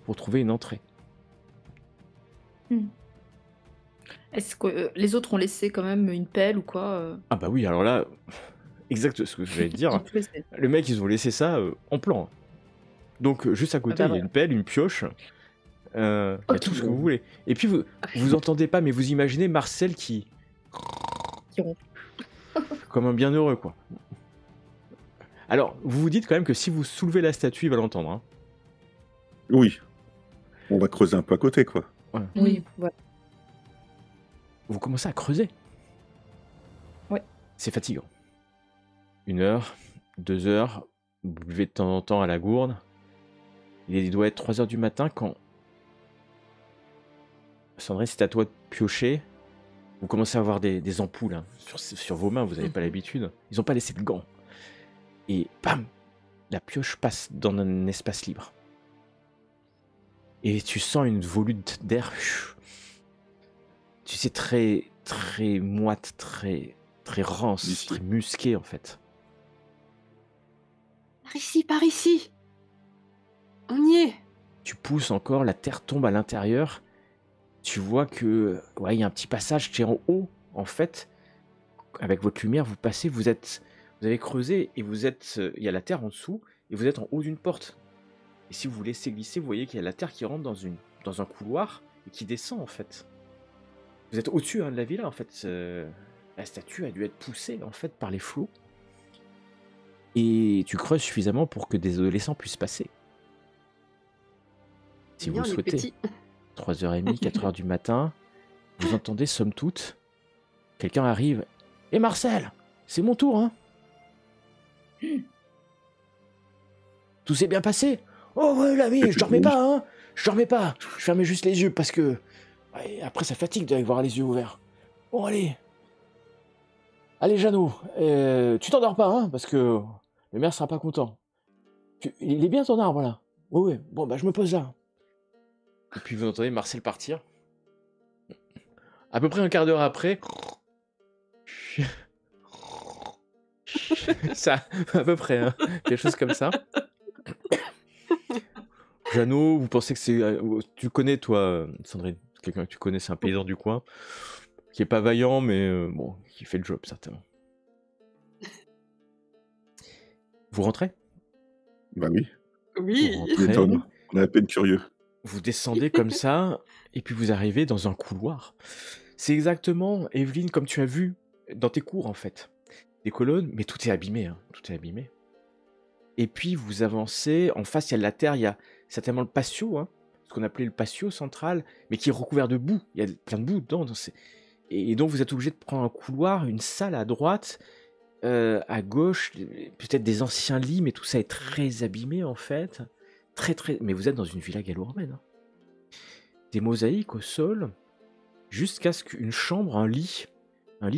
pour trouver une entrée. Est-ce que les autres ont laissé quand même une pelle ou quoi Ah bah oui, alors là, exact ce que je vais te dire. En plus, Les mecs, ils ont laissé ça en plan. Donc juste à côté, bah il y a voilà. une pelle, une pioche, il y a Ok. tout ce que vous voulez. Et puis vous entendez pas, mais vous imaginez Marcel qui ronfle. comme un bienheureux, quoi. Alors, vous vous dites quand même que si vous soulevez la statue, il va l'entendre. Hein. Oui. On va creuser un peu à côté, quoi. Oui, voilà. Vous commencez à creuser. Ouais. C'est fatigant. 1 heure, 2 heures, vous buvez de temps en temps à la gourde. Il doit être 3 heures du matin quand... Sandrine, c'est à toi de piocher. Vous commencez à avoir des ampoules hein, sur vos mains, vous n'avez pas l'habitude. Ils n'ont pas laissé de gants. Et bam, la pioche passe dans un espace libre. Et tu sens une volute d'air. Tu sais, très, très moite, très, très rance, Ici. très musqué en fait. Par ici. On y est. Tu pousses encore, la terre tombe à l'intérieur. Tu vois que, ouais, il y a un petit passage qui est en haut, en fait. Avec votre lumière, vous passez, vous avez creusé et il y a la terre en dessous et vous êtes en haut d'une porte. Et si vous vous laissez glisser, vous voyez qu'il y a la terre qui rentre dans un couloir et qui descend en fait. Vous êtes au-dessus hein, de la villa en fait. La statue a dû être poussée en fait par les flots. Et tu creuses suffisamment pour que des adolescents puissent passer. Si vous Bien, le les souhaitez. petits. 3h30, 4h du matin, vous entendez somme toute, quelqu'un arrive. Et Marcel, c'est mon tour, hein. Tout s'est bien passé. Oh ouais, l'ami, je dormais pas, hein. Je dormais pas. Je fermais juste les yeux parce que... ouais, après, ça fatigue d'avoir les yeux ouverts. Bon, allez. Allez, Jeannot, tu t'endors pas, hein, parce que le maire sera pas content. Il est bien ton arbre, là. Ouais, bon, bah, je me pose là. Et puis vous entendez Marcel partir. À peu près un quart d'heure après... ça, à peu près, hein, quelque chose comme ça. Jeannot, vous pensez que c'est... tu connais, toi, Sandrine, quelqu'un que tu connais, c'est un paysan du coin, qui est pas vaillant, mais bon, qui fait le job, certainement. Vous rentrez? Bah oui. Oui. Vous rentrez, M'étonne. On est à peine curieux. vous descendez comme ça, et puis vous arrivez dans un couloir. C'est exactement, Evelyne, comme tu as vu dans tes cours, en fait. Des colonnes, mais tout est abîmé, hein, tout est abîmé. Et puis vous avancez, en face il y a de la terre, il y a certainement le patio, hein, ce qu'on appelait le patio central, mais qui est recouvert de boue, il y a plein de boue dedans. Et donc vous êtes obligé de prendre un couloir, une salle à droite, à gauche, peut-être des anciens lits, mais tout ça est très abîmé en fait. Mais vous êtes dans une villa gallo-romaine. Hein. Des mosaïques au sol, jusqu'à ce qu'une chambre, un lit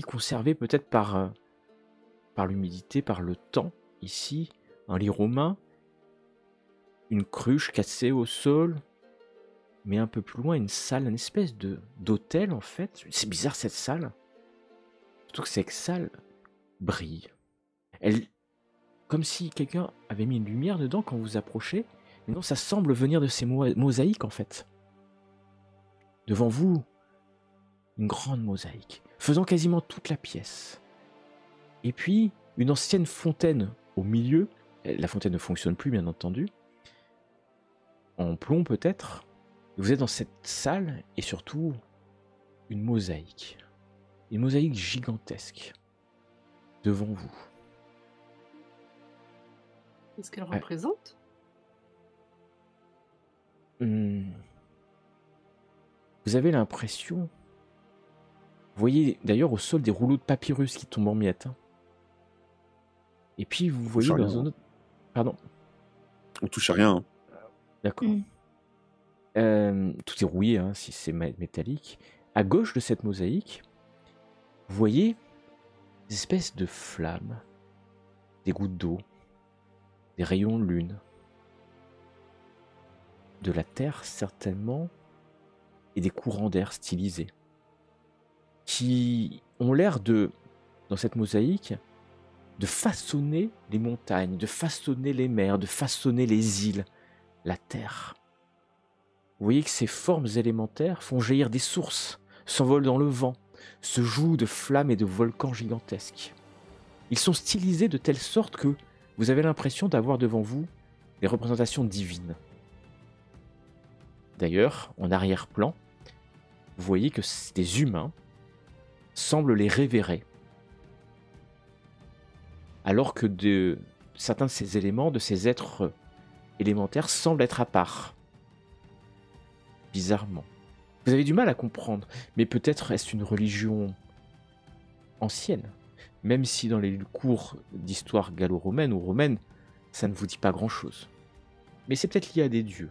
conservé peut-être par l'humidité, par le temps, ici, un lit romain, une cruche cassée au sol, mais un peu plus loin, une salle, une espèce d'hôtel en fait. C'est bizarre cette salle. Surtout que cette salle brille. Elle, comme si quelqu'un avait mis une lumière dedans quand vous approchez, mais non, ça semble venir de ces mosaïques en fait. Devant vous, une grande mosaïque, faisant quasiment toute la pièce. Et puis, une ancienne fontaine au milieu. La fontaine ne fonctionne plus, bien entendu. En plomb peut-être. Vous êtes dans cette salle et surtout une mosaïque. Une mosaïque gigantesque devant vous. Qu'est-ce qu'elle Ouais. représente? Vous avez l'impression... Vous voyez d'ailleurs au sol des rouleaux de papyrus qui tombent en miettes. Hein. Et puis vous voyez touche à dans rien, un hein. autre... Pardon, On touche à rien. Hein. d'accord. Tout est rouillé, hein, si c'est métallique. À gauche de cette mosaïque, vous voyez des espèces de flammes, des gouttes d'eau, des rayons de lune, de la terre certainement, et des courants d'air stylisés, qui ont l'air de, dans cette mosaïque, de façonner les montagnes, de façonner les mers, de façonner les îles, la terre. Vous voyez que ces formes élémentaires font jaillir des sources, s'envolent dans le vent, se jouent de flammes et de volcans gigantesques. Ils sont stylisés de telle sorte que vous avez l'impression d'avoir devant vous des représentations divines. D'ailleurs, en arrière-plan, vous voyez que des humains semblent les révérer. Alors que certains de ces éléments, de ces êtres élémentaires, semblent être à part. Bizarrement. Vous avez du mal à comprendre, mais peut-être est-ce une religion ancienne, même si dans les cours d'histoire gallo-romaine ou romaine, ça ne vous dit pas grand-chose. Mais c'est peut-être lié à des dieux,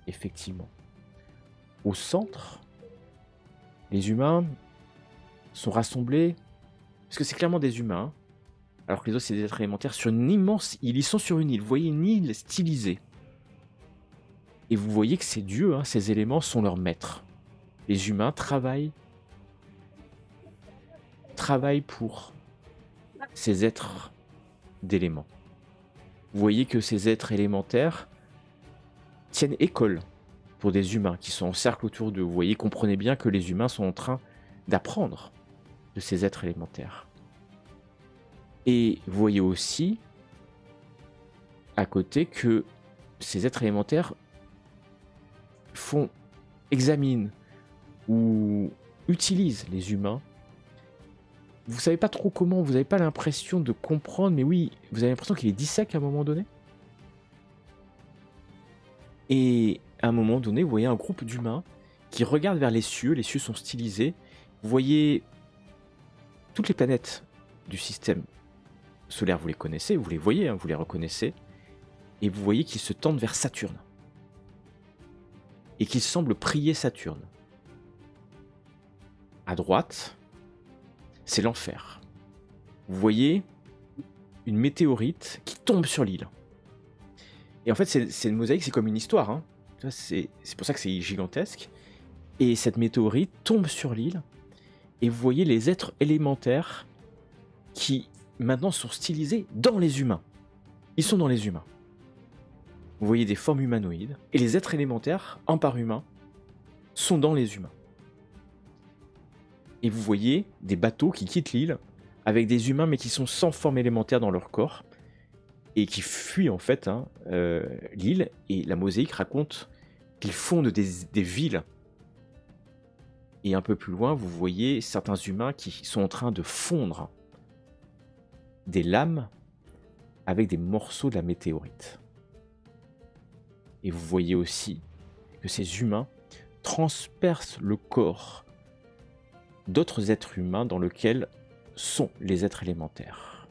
effectivement. Au centre, les humains sont rassemblés, parce que c'est clairement des humains, alors que les autres c'est des êtres élémentaires, sur une immense île. Ils sont sur une île, vous voyez une île stylisée. Et vous voyez que ces dieux, hein, ces éléments sont leurs maîtres. Les humains travaillent pour ces êtres d'éléments. Vous voyez que ces êtres élémentaires tiennent école pour des humains qui sont en cercle autour d'eux. Vous voyez, comprenez bien que les humains sont en train d'apprendre de ces êtres élémentaires. Et vous voyez aussi, à côté, que ces êtres élémentaires examinent ou utilisent les humains. Vous savez pas trop comment, vous n'avez pas l'impression de comprendre, mais oui, vous avez l'impression qu'il les dissèque à un moment donné. Et à un moment donné, vous voyez un groupe d'humains qui regardent vers les cieux sont stylisés. Vous voyez toutes les planètes du système solaire, vous les connaissez, vous les voyez, hein, vous les reconnaissez, et vous voyez qu'ils se tendent vers Saturne. Et qu'ils semblent prier Saturne. À droite, c'est l'enfer. Vous voyez une météorite qui tombe sur l'île. Et en fait, c'est une mosaïque, c'est comme une histoire. Hein. C'est pour ça que c'est gigantesque. Et cette météorite tombe sur l'île, et vous voyez les êtres élémentaires qui, maintenant, sont stylisés dans les humains. Ils sont dans les humains. Vous voyez des formes humanoïdes, et les êtres élémentaires, en part humain, sont dans les humains. Et vous voyez des bateaux qui quittent l'île, avec des humains, mais qui sont sans forme élémentaire dans leur corps, et qui fuient en fait l'île, et la mosaïque raconte qu'ils fondent des villes. Et un peu plus loin, vous voyez certains humains qui sont en train de fondre des lames avec des morceaux de la météorite. Et vous voyez aussi que ces humains transpercent le corps d'autres êtres humains dans lesquels sont les êtres élémentaires.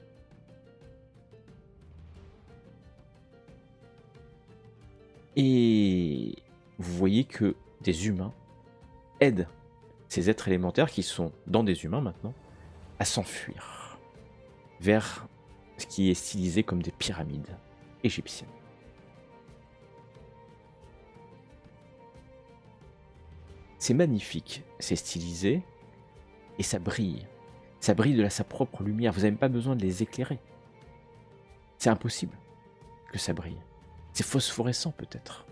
Et vous voyez que des humains aident ces êtres élémentaires qui sont dans des humains maintenant à s'enfuir vers ce qui est stylisé comme des pyramides égyptiennes. C'est magnifique, c'est stylisé, et ça brille. Ça brille de sa propre lumière, vous n'avez même pas besoin de les éclairer. C'est impossible que ça brille. C'est phosphorescent peut-être.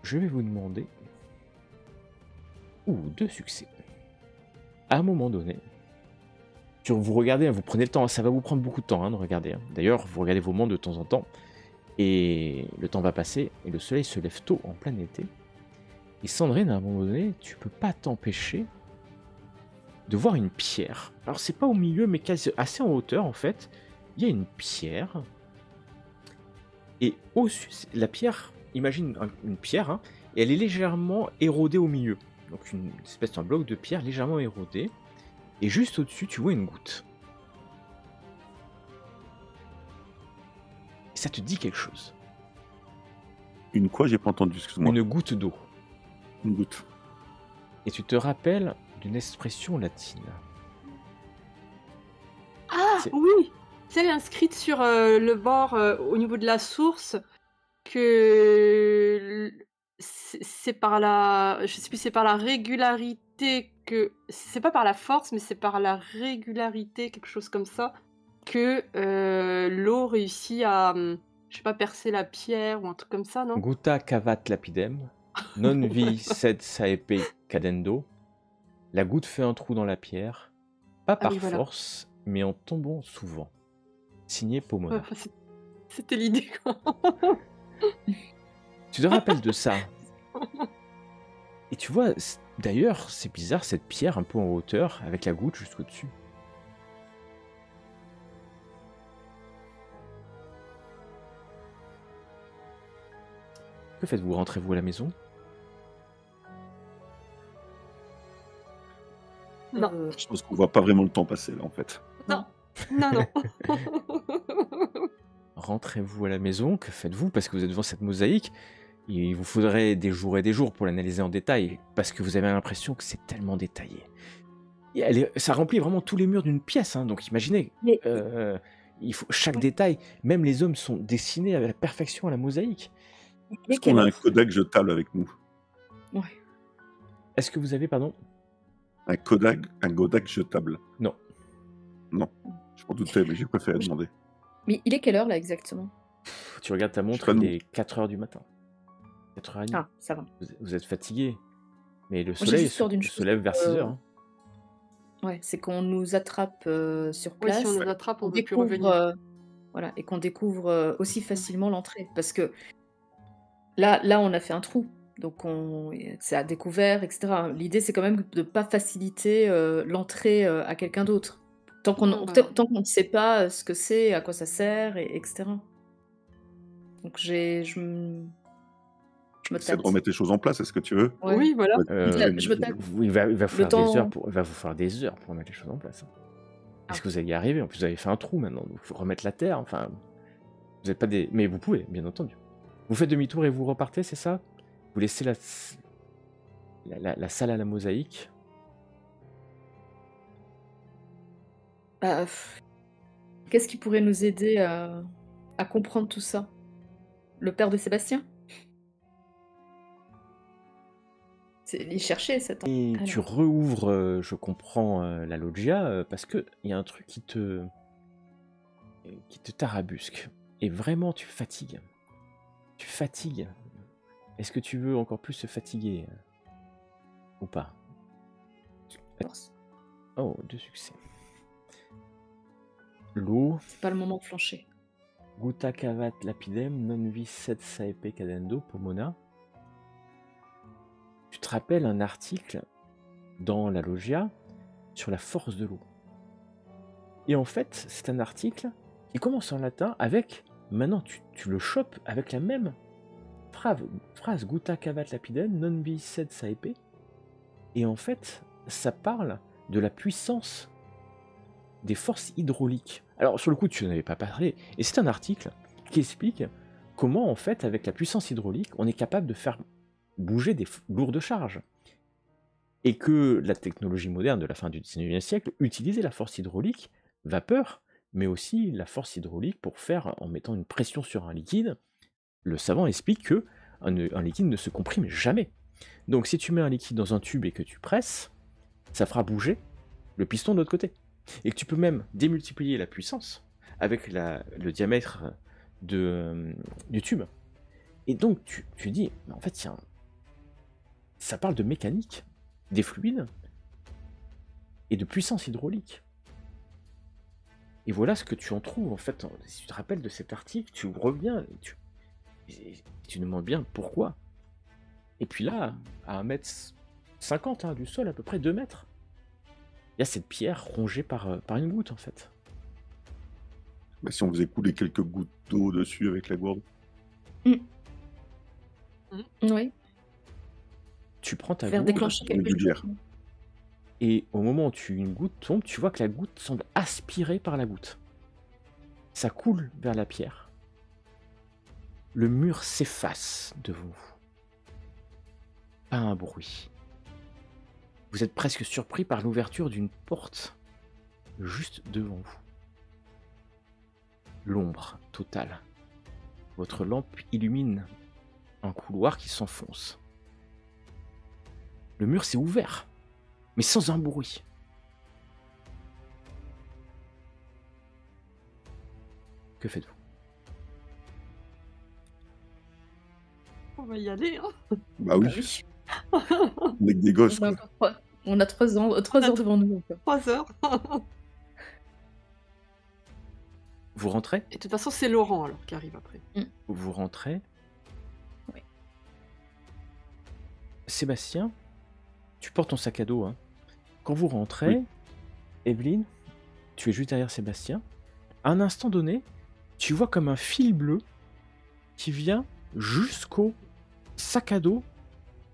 Je vais vous demander... 2 succès. À un moment donné, vous regardez, vous prenez le temps, ça va vous prendre beaucoup de temps de regarder. D'ailleurs, vous regardez vos montres de temps en temps, et le temps va passer, et le soleil se lève tôt en plein été. Et Sandrine, à un moment donné, tu peux pas t'empêcher de voir une pierre. Alors c'est pas au milieu, mais assez en hauteur en fait. Il y a une pierre. Et au-dessus, la pierre, imagine une pierre, et elle est légèrement érodée au milieu. Donc une espèce d'un bloc de pierre légèrement érodé. Et juste au-dessus, tu vois une goutte. Et ça te dit quelque chose. Une quoi? J'ai pas entendu, excuse-moi. Une goutte d'eau. Une goutte. Et tu te rappelles d'une expression latine. Ah C'est- oui, c'est inscrite sur le bord au niveau de la source que c'est par la, je sais plus, c'est par la régularité que, c'est pas par la force, mais c'est par la régularité, quelque chose comme ça, que l'eau réussit à, je sais pas, percer la pierre ou un truc comme ça, non? Gutta cavat lapidem, non vi sed saepe cadendo. La goutte fait un trou dans la pierre, pas par oui, voilà. force, mais en tombant souvent. Signé Pomona. Ouais, c'était l'idée, quoi. Tu te rappelles de ça? Et tu vois, d'ailleurs, c'est bizarre, cette pierre un peu en hauteur, avec la goutte jusqu'au-dessus. Que faites-vous? Rentrez-vous à la maison? Non. Je pense qu'on voit pas vraiment le temps passer là en fait. Non, non. Rentrez-vous à la maison, que faites-vous? Parce que vous êtes devant cette mosaïque, il vous faudrait des jours et des jours pour l'analyser en détail, parce que vous avez l'impression que c'est tellement détaillé. Et ça remplit vraiment tous les murs d'une pièce, donc imaginez, Mais il faut chaque détail, même les hommes sont dessinés à la perfection à la mosaïque. il est Est-ce qu'on quelle a un heure? Kodak jetable avec nous? Ouais. Est-ce que vous avez, pardon? Un Kodak jetable? Non. Non. Je m'en doutais, mais j'ai préféré demander. Mais il est quelle heure là exactement? Tu regardes ta montre, pas il de est 4h du matin. 4h30. Ah, ça va. Vous êtes fatigué. Mais le j'ai soleil juste peur d'une se chose, lève vers 6h. Ouais, c'est qu'on nous attrape sur Ouais, si place, on nous attrape, on qu'on ne peut plus découvre, revenir. voilà, et qu'on découvre aussi facilement l'entrée. Parce que là, on a fait un trou, donc c'est à découvert, etc. L'idée, c'est quand même de ne pas faciliter l'entrée à quelqu'un d'autre. Tant qu'on Non, bah non. tant qu'on ne sait pas ce que c'est, à quoi ça sert, etc. Donc je me Essaie de tâte. remettre les choses en place, est-ce que tu veux? Ouais. Oui, voilà. Je me tâte. Il va vous faire temps- des heures il va vous faire des heures pour mettre les choses en place. Est-ce que vous allez y arriver? En plus, vous avez fait un trou maintenant, donc il faut remettre la terre. Enfin, vous n'êtes pas des. Mais vous pouvez, bien entendu. Vous faites demi-tour et vous repartez, c'est ça? Vous laissez la salle à la mosaïque. Bah, qu'est-ce qui pourrait nous aider à comprendre tout ça? Le père de Sébastien? C'est les chercher cet Et Alors. tu rouvres, je comprends, la loggia, parce qu'il y a un truc qui te tarabusque. Et vraiment, tu fatigues. Tu fatigues. Est-ce que tu veux encore plus se fatiguer ou pas? Force. Oh, 2 succès. L'eau, C'est pas le moment de flancher. gutta cavat lapidem, non vi sed saepe cadendo, Pomona. Tu te rappelles un article dans la loggia sur la force de l'eau. Et en fait, c'est un article qui commence en latin avec, maintenant tu le chopes avec la même phrase gutta cavat lapidem, non vi sed saepe. Et en fait, ça parle de la puissance des forces hydrauliques. Alors sur le coup, tu n'en avais pas parlé, et c'est un article qui explique comment en fait, avec la puissance hydraulique, on est capable de faire bouger des lourdes charges. Et que la technologie moderne de la fin du 19e siècle utilisait la force hydraulique, vapeur, mais aussi la force hydraulique pour faire, en mettant une pression sur un liquide. Le savant explique que un liquide ne se comprime jamais. Donc si tu mets un liquide dans un tube et que tu presses, ça fera bouger le piston de l'autre côté. Et que tu peux même démultiplier la puissance avec le diamètre du tube. Et donc tu dis, mais en fait, ça parle de mécanique, des fluides et de puissance hydraulique. Et voilà ce que tu en trouves, en fait. Si tu te rappelles de cet article, tu reviens et tu demandes bien pourquoi. Et puis là, à 1,50 m du sol, à peu près 2 mètres, il y a cette pierre rongée par une goutte, en fait. Bah, si on faisait couler quelques gouttes d'eau dessus avec la gourde. Oui. Tu prends ta Faire gourde déclencher quelque régulière. chose. et au moment où une goutte tombe, tu vois que la goutte semble aspirée par la goutte. Ça coule vers la pierre. Le mur s'efface devant vous. Pas un bruit. Vous êtes presque surpris par l'ouverture d'une porte juste devant vous. L'ombre totale. Votre lampe illumine un couloir qui s'enfonce. Le mur s'est ouvert, mais sans un bruit. Que faites-vous? On va y aller, hein. Bah oui, avec des gosses, quoi. On a 3 heures devant nous. Quoi. 3 heures. Vous rentrez? Et de toute façon, c'est Laurent alors qui arrive après. Vous rentrez? Oui. Sébastien, tu portes ton sac à dos, hein. Quand vous rentrez, Oui. Evelyne, tu es juste derrière Sébastien. À un instant donné, tu vois comme un fil bleu qui vient jusqu'au sac à dos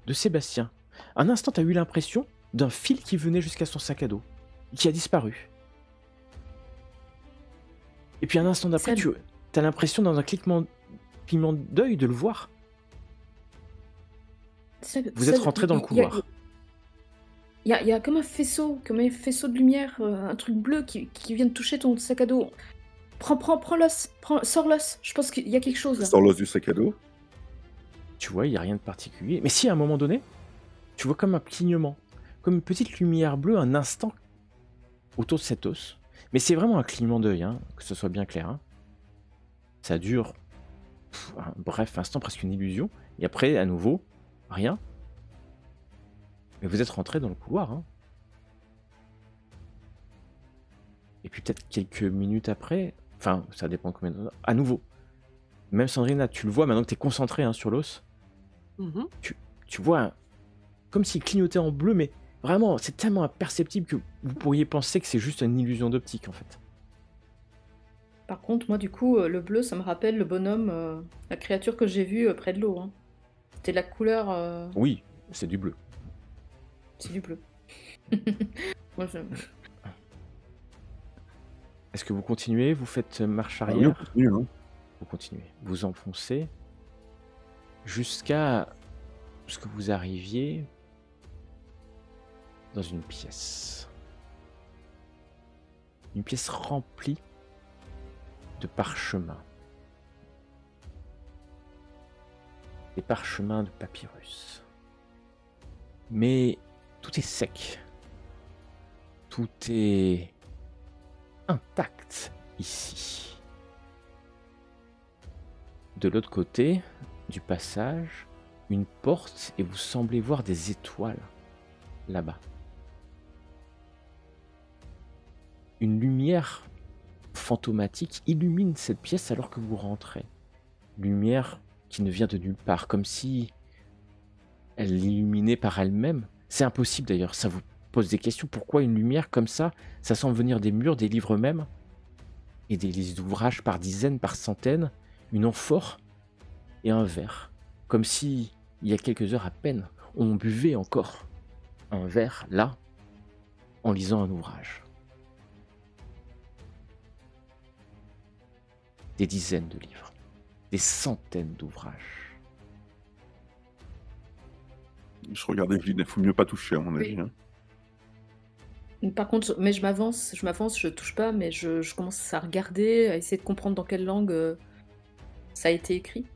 de Sébastien. Un instant, tu as eu l'impression d'un fil qui venait jusqu'à son sac à dos, qui a disparu. Et puis un instant d'après, Ça- tu as l'impression dans un clignement d'œil de le voir. Vous êtes rentré dans le couloir. Il y a comme un faisceau de lumière, un truc bleu qui vient de toucher ton sac à dos. Prends l'os, sors l'os. Je pense qu'il y a quelque chose là. Sors l'os du sac à dos. Tu vois, il n'y a rien de particulier. Mais si, à un moment donné, tu vois comme un clignement, comme une petite lumière bleue, un instant autour de cet os. Mais c'est vraiment un clignement d'œil, hein, que ce soit bien clair. Hein. Ça dure un bref instant, presque une illusion. Et après, à nouveau, rien. Mais vous êtes rentré dans le couloir. Hein. Et puis peut-être quelques minutes après, enfin, ça dépend combien de temps, à nouveau. Même Sandrine, là, tu le vois, maintenant que tu es concentré hein, sur l'os, Mhm. tu vois comme s'il clignotait en bleu, mais vraiment, c'est tellement imperceptible que vous pourriez penser que c'est juste une illusion d'optique, en fait. Par contre, moi, du coup, le bleu, ça me rappelle le bonhomme, la créature que j'ai vue près de l'eau. Hein. C'était la couleur. Oui, c'est du bleu. C'est du bleu. Moi, Est-ce que vous continuez? Vous faites marche Ah oui, on arrière? continue, hein. Vous continuez. Vous enfoncez jusqu'à ce que vous arriviez dans une pièce. Une pièce remplie de parchemins. Des parchemins de papyrus. Mais tout est sec. Tout est intact ici. De l'autre côté du passage, une porte et vous semblez voir des étoiles là-bas. Une lumière fantomatique illumine cette pièce alors que vous rentrez. Lumière qui ne vient de nulle part, comme si elle l'illuminait par elle-même. C'est impossible d'ailleurs, ça vous pose des questions. Pourquoi une lumière comme ça semble venir des murs, des livres même, et des ouvrages par dizaines, par centaines, une amphore et un verre. Comme si, il y a quelques heures à peine, on buvait encore un verre là, en lisant un ouvrage. Des dizaines de livres, des centaines d'ouvrages. Je regardais Evelyne, il faut mieux pas toucher à mon avis. Oui. Hein. Par contre, mais je m'avance, je touche pas, mais je commence à regarder, à essayer de comprendre dans quelle langue ça a été écrit.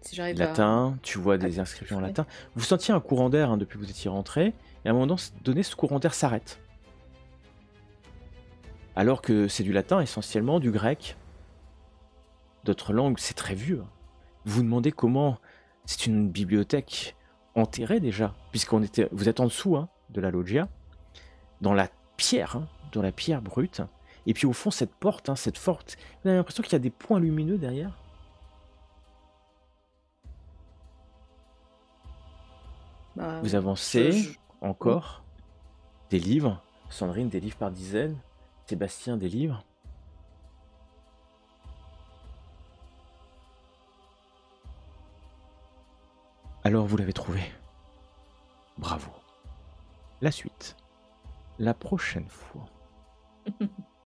Si j'arrive Latin, tu vois à des inscriptions en déchiffrer. latin. Vous sentiez un courant d'air depuis que vous étiez rentré, et à un moment donné, ce courant d'air s'arrête. Alors que c'est du latin essentiellement, du grec, d'autres langues, c'est très vieux. Vous vous demandez comment. C'est une bibliothèque enterrée déjà, vous êtes en dessous de la loggia, dans la dans la pierre brute. Et puis au fond, cette porte, cette forte, vous avez l'impression qu'il y a des points lumineux derrière. Bah, Vous je avancez oui. encore, des livres, Sandrine, des livres par dizaines, Sébastien, des livres. Alors vous l'avez trouvé. Bravo. La suite, la prochaine fois.